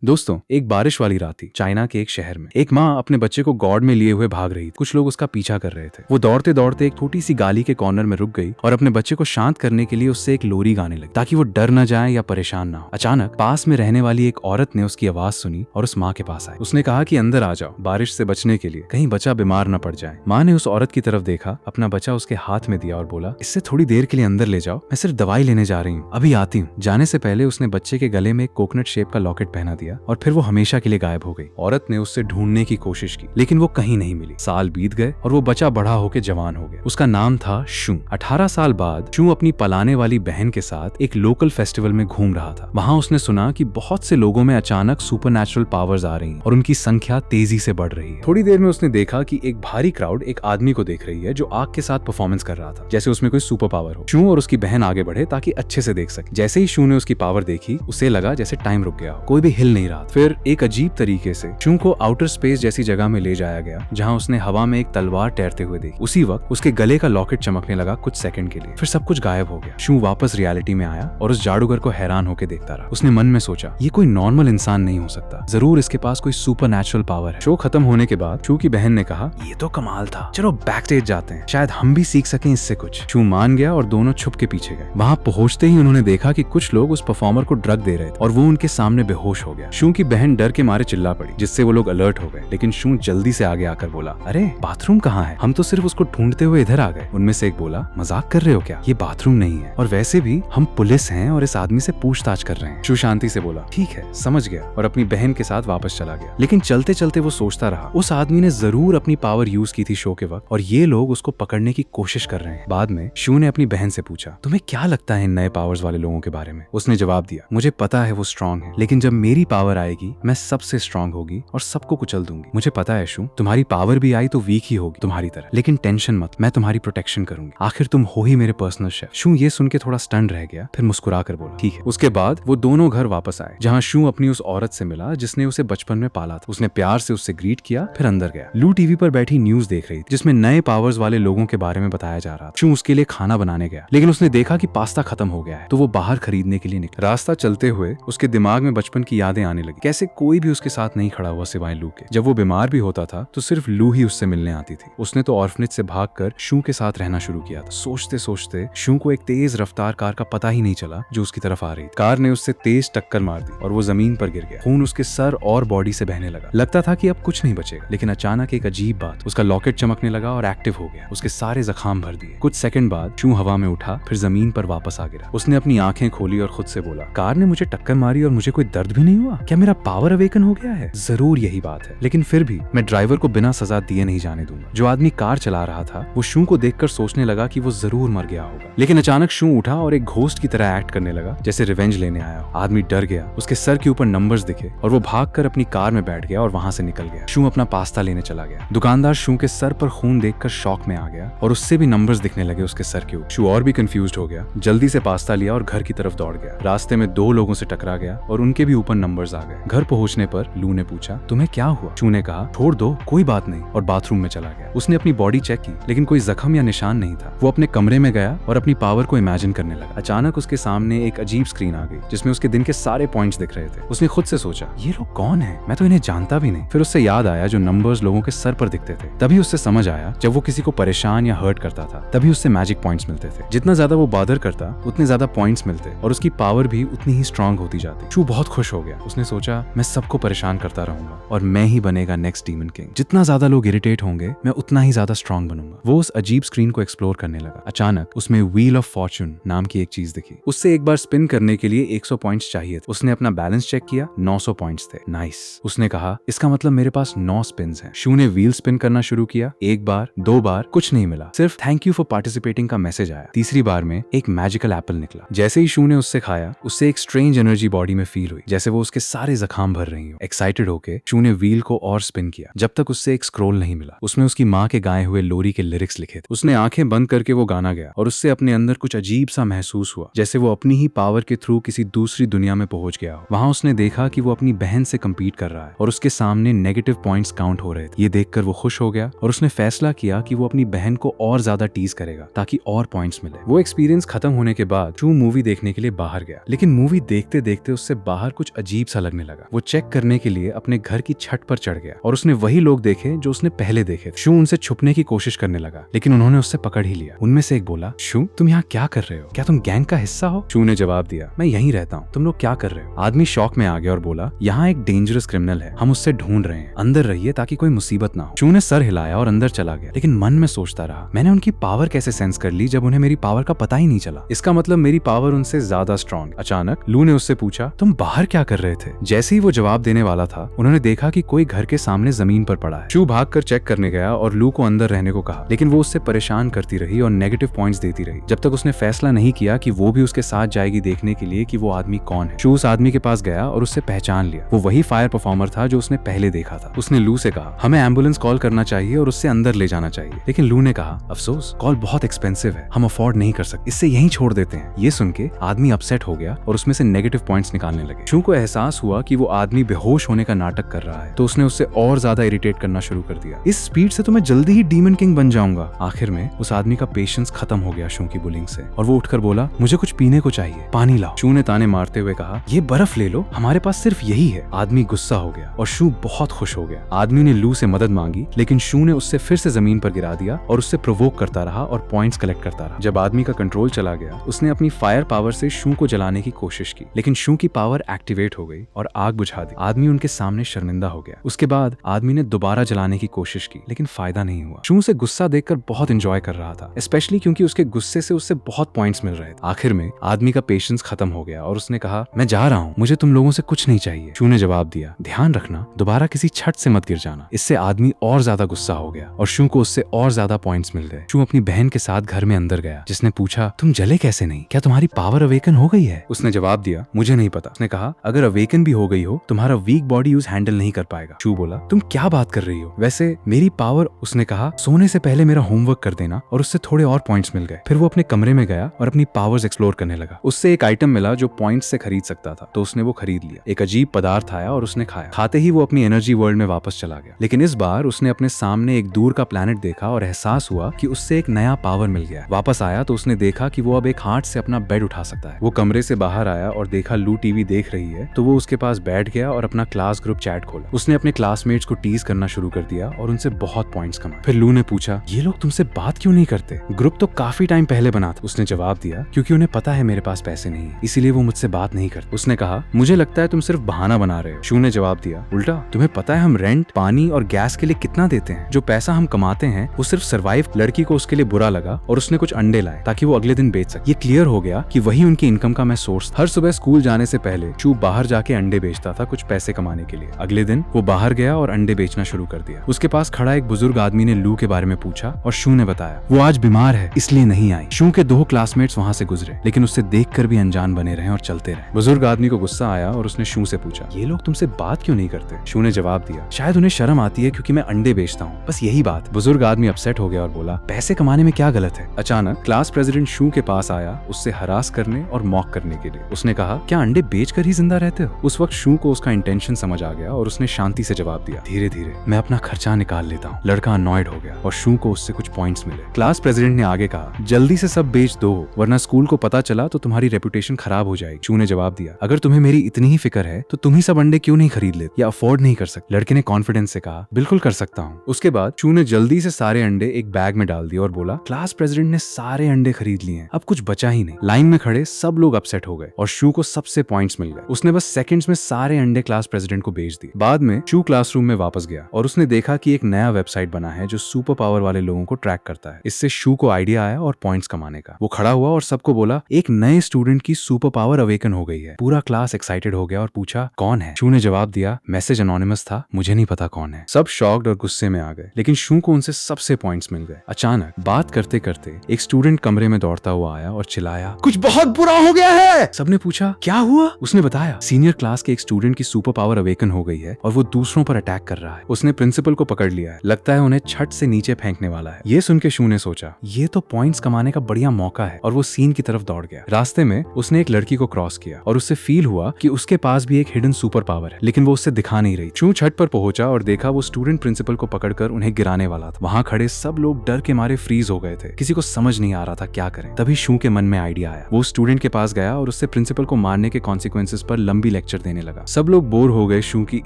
दोस्तों, एक बारिश वाली रात थी चाइना के एक शहर में। एक माँ अपने बच्चे को गॉड में लिए हुए भाग रही थी। कुछ लोग उसका पीछा कर रहे थे। वो दौड़ते दौड़ते एक छोटी सी गाली के कॉर्नर में रुक गई और अपने बच्चे को शांत करने के लिए उससे एक लोरी गाने लगी ताकि वो डर न जाए या परेशान ना हो। अचानक पास में रहने वाली एक औरत ने उसकी आवाज सुनी और उस माँ के पास आई। उसने कहा कि अंदर आ जाओ, बारिश से बचने के लिए, कहीं बच्चा बीमार न पड़ जाए। माँ ने उस औरत की तरफ देखा, अपना बच्चा उसके हाथ में दिया और बोला, इससे थोड़ी देर के लिए अंदर ले जाओ, मैं सिर्फ दवाई लेने जा रही हूँ, अभी आती हूँ। जाने से पहले उसने बच्चे के गले में एक कोकोनट शेप का लॉकेट पहना दिया और फिर वो हमेशा के लिए गायब हो गई। औरत ने उससे ढूंढने की कोशिश की लेकिन वो कहीं नहीं मिली। साल बीत गए और वो बच्चा बड़ा होकर जवान हो गया। उसका नाम था शू। 18 साल बाद शू अपनी पलाने वाली बहन के साथ एक लोकल फेस्टिवल में घूम रहा था। वहां उसने सुना कि बहुत से लोगों में अचानक सुपरनैचुरल पावर्स आ रही हैं और उनकी संख्या तेजी से बढ़ रही है। थोड़ी देर में उसने देखा कि एक भारी क्राउड एक आदमी को देख रही है जो आग के साथ परफॉर्मेंस कर रहा था, जैसे उसमें कोई सुपर पावर हो। शू और उसकी बहन आगे बढ़े ताकि अच्छे से देख सके। जैसे ही शू ने उसकी पावर देखी, उसे लगा जैसे टाइम रुक गया हो, कोई भी हिल नहीं रहा। फिर एक अजीब तरीके से शू को आउटर स्पेस जैसी जगह में ले जाया गया जहां उसने हवा में एक तलवार तैरते हुए देखी। उसी वक्त उसके गले का लॉकेट चमकने लगा कुछ सेकंड के लिए, फिर सब कुछ गायब हो गया। शू वापस रियलिटी में आया और उस जादूगर को हैरान होकर देखता रहा। उसने मन में सोचा, ये कोई नॉर्मल इंसान नहीं हो सकता, जरूर इसके पास कोई सुपरनैचुरल पावर है। शो खत्म होने के बाद शू की बहन ने कहा, ये तो कमाल था, चलो बैक स्टेज जाते हैं, शायद हम भी सीख सकें इससे कुछ। शू मान गया और दोनों छुप के पीछे गए। वहां पहुंचते ही उन्होंने देखा कि कुछ लोग उस परफॉर्मर को ड्रग दे रहे थे और वो उनके सामने बेहोश हो गया। शू की बहन डर के मारे चिल्ला पड़ी, जिससे वो लोग अलर्ट हो गए। लेकिन शू जल्दी से आगे आकर बोला, अरे बाथरूम कहाँ है, हम तो सिर्फ उसको ढूंढते हुए इधर आ गए। उनमें से एक बोला, मजाक कर रहे हो क्या, ये बाथरूम नहीं है, और वैसे भी हम पुलिस हैं और इस आदमी से पूछताछ कर रहे हैं। शू शांति से बोला, ठीक है, समझ गया, और अपनी बहन के साथ वापस चला गया। लेकिन चलते चलते वो सोचता रहा, उस आदमी ने जरूर अपनी पावर यूज की थी शो के वक्त और ये लोग उसको पकड़ने की कोशिश कर रहे हैं। बाद में शू ने अपनी बहन से पूछा, तुम्हें क्या लगता है इन नए पावर्स वाले लोगों के बारे में? उसने जवाब दिया, मुझे पता है वो स्ट्रांग है, लेकिन जब मेरी पावर आएगी मैं सबसे स्ट्रांग होगी और सबको कुचल दूंगी। मुझे पता है शू, तुम्हारी पावर भी आई तो वीक ही होगी तुम्हारी तरह, लेकिन टेंशन मत, मैं तुम्हारी प्रोटेक्शन करूंगी, आखिर तुम हो ही मेरे पर्सनल शेफ। शू ये सुन के थोड़ा स्टन रह गया, फिर मुस्कुरा कर बोला, ठीक है। उसके बाद वो दोनों घर वापस आए जहाँ शू अपनी उस औरत से मिला जिसने उसे बचपन में पाला था। उसने प्यार से उससे ग्रीट किया, फिर अंदर गया। लू टीवी पर बैठी न्यूज देख रही थी जिसमें नए पावर्स वाले लोगों के बारे में बताया जा रहा था। शू उसके लिए खाना बनाने गया, लेकिन उसने देखा कि पास्ता खत्म हो गया है, तो वो बाहर खरीदने के लिए निकला। रास्ता चलते हुए उसके दिमाग में बचपन की यादें आने लगी, कैसे कोई भी उसके साथ नहीं खड़ा हुआ सिवाय लू के। जब वो बीमार भी होता था तो सिर्फ लू ही उससे मिलने आती थी। उसने तो ऑर्फनेज से भागकर शू के साथ रहना शुरू किया था। सोचते सोचते शू को एक तेज रफ्तार कार का पता ही नहीं चला जो उसकी तरफ आ रही थी। कार ने उससे तेज टक्कर मार दी और वो जमीन पर गिर गया। खून उसके सर और बॉडी से बहने लगा। लगता था कि अब कुछ नहीं बचेगा, लेकिन अचानक एक अजीब बात, उसका लॉकेट चमकने लगा और एक्टिव हो गया। उसके सारे जख्म भर दिए। कुछ सेकंड बाद शू हवा में उठा, फिर जमीन पर वापस आ गिरा। उसने अपनी आंखें खोली और खुद से बोला, कार ने मुझे टक्कर मारी और मुझे कोई दर्द भी नहीं हुआ, क्या मेरा पावर अवेकन हो गया है? जरूर यही बात है, लेकिन फिर भी मैं ड्राइवर को बिना सजा दिए नहीं जाने दूंगा। जो आदमी कार चला रहा था वो शू को देखकर सोचने लगा कि वो जरूर मर गया होगा, लेकिन अचानक शू उठा और एक घोस्ट की तरह एक्ट करने लगा जैसे रिवेंज लेने आया हो। आदमी डर गया, उसके सर के ऊपर नंबर्स दिखे और वो भागकर अपनी कार में बैठ गया और वहां से निकल गया। शू अपना पास्ता लेने चला गया। दुकानदार शू के सर पर खून देखकर शॉक में आ गया और उससे भी नंबर्स दिखने लगे उसके सर के ऊपर। शू और भी कंफ्यूज्ड हो गया, जल्दी से पास्ता लिया और घर की तरफ दौड़ गया। रास्ते में दो लोगों से टकरा गया और उनके भी ऊपर नंबर्स आ गए। घर पहुंचने पर लू ने पूछा, तुम्हें क्या हुआ? शू ने कहा, छोड़ दो, कोई बात नहीं, और बाथरूम में चला गया। उसने अपनी बॉडी चेक की, लेकिन कोई जख्म या निशान नहीं था। वो अपने कमरे में गया और अपनी पावर को इमेजिन करने लगा। अचानक उसके सामने एक अजीब स्क्रीन आ गई जिसमें उसके दिन के सारे पॉइंट्स दिख रहे थे। उसने खुद से सोचा, ये लोग कौन है, मैं तो इन्हें जानता भी नहीं। फिर उससे याद आया जो नंबर्स लोगों के सर पर दिखते थे। तभी उससे समझ आया, जब वो किसी को परेशान या हर्ट करता था तभी उससे मैजिक पॉइंट्स मिलते थे। जितना ज्यादा वो बादर करता उतने ज्यादा पॉइंट्स मिलते और उसकी पावर भी उतनी ही स्ट्रांग होती जाती। शू बहुत खुश हो गया। उसने सोचा, मैं सबको परेशान करता रहूंगा और मैं ही बनेगा नेक्स्ट डीमन किंग। जितना ज्यादा लोग इरिटेट होंगे मैं उतना ही ज्यादा स्ट्रांग बनूंगा। वो उस अजीब स्क्रीन को एक्सप्लोर करने लगा। अचानक उसमें व्हील ऑफ फॉर्चून नाम की एक चीज दिखी। उससे एक बार स्पिन करने के लिए 100 पॉइंट्स चाहिए थे। उसने अपना बैलेंस चेक किया, 900 पॉइंट्स थे। नाइस। उसने कहा, इसका मतलब मेरे पास 9 स्पिन्स हैं। शू ने व्हील स्पिन करना शुरू किया। एक बार, दो बार, कुछ नहीं मिला, सिर्फ थैंक यू फॉर पार्टिसिपेटिंग का मैसेज आया। तीसरी बार में एक मैजिकल एप्पल निकला। जैसे ही शू ने उससे खाया, उससे एक स्ट्रेंज एनर्जी बॉडी में फील हुई, जैसे वो उसके सारे जख्म भर रही हो। एक्साइटेड होके शू ने व्हील को और स्पिन किया जब तक उससे एक स्क्रोल नहीं मिला। उसमें उसकी माँ के गाए हुए लोरी के लिरिक्स लिखे थे। उसने आंखें बंद करके वो गाना गया और उससे अपने अंदर कुछ अजीब सा महसूस हुआ, जैसे वो अपनी ही पावर के थ्रू किसी दूसरी दुनिया में पहुंच गया हो। वहां उसने देखा कि वो अपनी बहन से कम्पीट कर रहा है और उसके सामने नेगेटिव पॉइंट्स काउंट हो रहे थे। ये देखकर वो खुश हो गया और उसने फैसला किया कि वो अपनी बहन को और ज्यादा टीज करेगा ताकि और पॉइंट्स मिले। वो एक्सपीरियंस खत्म होने के बाद शू मूवी देखने के लिए बाहर गया, लेकिन मूवी देखते देखते उससे बाहर कुछ अजीब सा लगने लगा। वो चेक करने के लिए अपने घर की छत पर चढ़ गया और उसने वही लोग देखे जो उसने पहले देखे थे। शू उनसे छुपने की कोशिश करने लगा, लेकिन उन्होंने उससे पकड़ ही लिया। उनमें से एक बोला, शू तुम यहाँ क्या कर रहे हो? क्या तुम गैंग का हिस्सा हो? शू ने जवाब दिया, मैं यहीं रहता हूँ, तुम लोग क्या कर रहे हो? आदमी शॉक में आ गया और बोला, यहाँ एक डेंजरस क्रिमिनल है, हम उससे ढूंढ रहे हैं, अंदर रहिए ताकि कोई मुसीबत ना हो। शू ने सर हिलाया और अंदर चला गया, लेकिन मन में सोचता रहा, मैंने उनकी पावर कैसे सेंस कर ली जब उन्हें मेरी पावर का पता ही नहीं चला? इसका मतलब मेरी पावर उनसे ज्यादा स्ट्रॉन्ग। अचानक लू ने उससे पूछा, तुम बाहर क्या कर रहे थे? जैसे ही वो जवाब देने वाला था, उन्होंने देखा कि कोई घर के सामने जमीन पर पड़ा है। शू भागकर चेक करने गया और लू को अंदर रहने को कहा, लेकिन वो उससे परेशान करती रही और नेगेटिव पॉइंट्स देती रही जब तक उसने फैसला नहीं किया कि वो भी उसके साथ जाएगी देखने के लिए कि वो आदमी कौन है। शू उस आदमी के पास गया और उससे पहचान लिया। वो वही फायर परफॉर्मर था जो उसने पहले देखा था। उसने लू से कहा, हमें एम्बुलेंस कॉल करना चाहिए और उससे अंदर ले जाना चाहिए। लेकिन लू ने कहा, अफसोस कॉल बहुत एक्सपेंसिव है, हम अफोर्ड नहीं कर सकते, इससे यहीं छोड़ देते हैं। ये सुन के आदमी अपसेट हो गया और उसमें से नेगेटिव पॉइंट्स निकालने लगे। शू को एहसास हुआ कि वो आदमी बेहोश होने का नाटक कर रहा है, तो उसने उससे और ज्यादा इरिटेट करना शुरू कर दिया। इस स्पीड से तो मैं जल्दी ही डीमन किंग बन जाऊंगा। आखिर में उस आदमी का पेशेंस खत्म हो गया शू की बुलिंग से, और वो उठकर बोला, मुझे कुछ पीने को चाहिए, पानी लाओ। शू ने ताने मारते हुए कहा, ये बर्फ ले लो, हमारे पास सिर्फ यही है। आदमी गुस्सा हो गया और शू बहुत खुश हो गया। आदमी ने लू से मदद मांगी, लेकिन शू ने उससे फिर से जमीन पर गिरा दिया और उससे प्रोवोक करता रहा और पॉइंट्स कलेक्ट करता रहा। जब आदमी का कंट्रोल चला गया, उसने अपनी फायर पावर से शू को जलाने की कोशिश की, लेकिन शू की पावर एक्टिवेट हो गई और आग बुझा दी। आदमी उनके सामने शर्मिंदा हो गया। उसके बाद आदमी ने दोबारा जलाने की कोशिश की, लेकिन फायदा नहीं हुआ। शू से गुस्सा देखकर बहुत एंजॉय कर रहा था, स्पेशली क्योंकि उसके गुस्से से उससे बहुत पॉइंट्स मिल रहे थे। आखिर में आदमी का पेशेंस खत्म हो गया और उसने कहा, मैं जा रहा हूँ, मुझे तुम लोगों से कुछ नहीं चाहिए। शू ने जवाब दिया, ध्यान रखना दोबारा किसी छत से मत गिर जाना। इससे आदमी और ज्यादा गुस्सा हो गया और शू को उससे और ज्यादा पॉइंट्स मिल गए। शू अपनी बहन के साथ घर में अंदर गया, जिसने पूछा, तुम जले कैसे नहीं? क्या तुम्हारी पावर अवेकन हो गई है? उसने जवाब दिया, मुझे नहीं पता। उसने कहा, अगर अवेकन भी हो गई हो, तुम्हारा वीक बॉडी यूज हैंडल नहीं कर पाएगा। शू बोला, तुम क्या बात कर रही हो? वैसे मेरी पावर। उसने कहा, सोने से पहले मेरा होमवर्क कर देना, और उससे थोड़े और पॉइंट्स मिल गए। फिर वो अपने कमरे में गया और अपनी पावर्स एक्सप्लोर करने लगा। उससे एक आइटम मिला जो पॉइंट्स से खरीद सकता था, तो उसने वो खरीद लिया। एक अजीब पदार्थ आया और उसने खाया। खाते ही वो अपनी एनर्जी वर्ल्ड में वापस चला गया। लेकिन इस बार उसने अपने सामने एक दूर का प्लैनेट देखा और एहसास हुआ कि उससे एक नया पावर मिल गया। वापस आया तो उसने देखा कि वो अब एक हाथ से अपना बेड उठा सकता है। वो कमरे से बाहर आया और देखा लू टीवी देख रही है, तो वो उसके पास बैठ गया और अपना क्लास ग्रुप चैट खोला। उसने अपने क्लासमेट्स को टीज करना शुरू कर दिया और उनसे बहुत पॉइंट्स कमाए। फिर लू ने पूछा, ये लोग तुमसे बात क्यों नहीं करते? ग्रुप तो काफी टाइम पहले बना था। उसने जवाब दिया, क्योंकि उन्हें पता है मेरे पास पैसे नहीं है, इसीलिए वो मुझसे बात नहीं करते। उसने कहा, मुझे लगता है तुम सिर्फ बहाना बना रहे हो। शू ने जवाब दिया, उल्टा, तुम्हें पता है हम रेंट, पानी और गैस के लिए कितना देते हैं? जो पैसा हम कमाते हैं वो सिर्फ सर्वाइव। लड़की को उसके लिए बुरा लगा और उसने कुछ अंडे लाए ताकि वो अगले दिन बेच सके। ये क्लियर हो गया कि वही उनकी इनकम का मैं सोर्स। हर सुबह स्कूल जाने से पहले शू बाहर जाके अंडे बेचता था कुछ पैसे कमाने के लिए। अगले दिन वो बाहर गया और अंडे बेचना शुरू कर दिया। उसके पास खड़ा एक बुजुर्ग आदमी ने लू के बारे में पूछा और शू ने बताया, वो आज बीमार है इसलिए नहीं आई। शू के 2 क्लासमेट्स वहां से गुजरे, लेकिन उससे देखकर भी अनजान बने रहे और चलते रहे। बुजुर्ग आदमी को गुस्सा आया और उसने शू से पूछा, ये लोग तुमसे बात क्यों नहीं करते? शू ने जवाब दिया, शायद उन्हें शर्म आती है क्योंकि मैं अंडे बेचता हूँ, बस यही बात। बुजुर्ग आदमी अपसेट हो गया और बोला, पैसे कमाने में क्या गलत है? अचानक क्लास प्रेसिडेंट शू के पास आया उससे हरास करने और मॉक करने के लिए। उसने कहा, क्या अंडे बेचकर ही जिंदा रहते हो? उस वक्त शू को उसका इंटेंशन समझ आ गया और उसने शांति से जवाब दिया, धीरे धीरे मैं अपना खर्चा निकाल लेता हूँ। लड़का अनॉयड हो गया और शू को उससे कुछ पॉइंट्स मिले। क्लास प्रेसिडेंट ने आगे कहा, जल्दी से सब बेच दो, वरना स्कूल को पता चला तो तुम्हारी रेपुटेशन खराब हो जाएगी। शू ने जवाब दिया, अगर तुम्हें मेरी इतनी ही फिक्र है तो तुम ही सब अंडे क्यों नहीं खरीद लेते या अफोर्ड नहीं कर सकते? लड़के ने कॉन्फिडेंस से कहा, बिल्कुल कर सकता हूँ। उसके बाद शू ने जल्दी से सारे अंडे एक बैग में डाल दिए और बोला, क्लास प्रेसिडेंट ने सारे अंडे खरीद लिए, अब कुछ बचा ही नहीं। लाइन में खड़े सब लोग अपसेट हो गए और शू को सबसे पॉइंट्स मिल गए। उसने बस सेकंड्स में सारे अंडे क्लास प्रेसिडेंट को बेच दिए। बाद में शू क्लासरूम में वापस गया और उसने देखा कि एक नया वेबसाइट बना है जो सुपर पावर वाले लोगों को ट्रैक करता है। इससे शू को आइडिया आया और पॉइंट्स कमाने का। वो खड़ा हुआ और सबको बोला, एक नए स्टूडेंट की सुपर पावर अवेकन हो गई है। पूरा क्लास एक्साइटेड हो गया और पूछा, कौन है? शू ने जवाब दिया, मैसेज अनोनिमस था, मुझे नहीं पता कौन है। सब शॉक्ड और गुस्से में आ गए, लेकिन शू को उनसे सबसे पॉइंट्स मिल गए। अचानक बात करते करते एक स्टूडेंट कमरे में दौड़ता हुआ आया और चिल्लाया, कुछ बहुत बुरा हो गया है। सबने पूछा, क्या हुआ? उसने बताया, सीनियर क्लास के एक स्टूडेंट की सुपर पावर अवेकन हो गई है और वो दूसरों पर अटैक कर रहा है। उसने प्रिंसिपल को पकड़ लिया है, लगता है उन्हें छत से नीचे फेंकने वाला है। ये सुन के शू ने सोचा, ये तो पॉइंट्स कमाने का बढ़िया मौका है, और वो सीन की तरफ दौड़ गया। रास्ते में उसने एक लड़की को क्रॉस किया और उससे फील हुआ कि उसके पास भी एक हिडन सुपर पावर है, लेकिन वो उससे दिखा नहीं रही। शू छत पर पहुंचा और देखा वो स्टूडेंट प्रिंसिपल को पकड़कर उन्हें गिराने वाला था। वहां खड़े सब लोग डर के मारे फ्रीज हो गए थे, किसी को समझ नहीं आ रहा था क्या करें। तभी शू के मन में आइडिया आया। वो स्टूडेंट के पास गया और उससे प्रिंसिपल को मारने के कॉन्सिक्वेंसेस पर लंबी लेक्चर देने लगा। सब लोग बोर हो गए शू की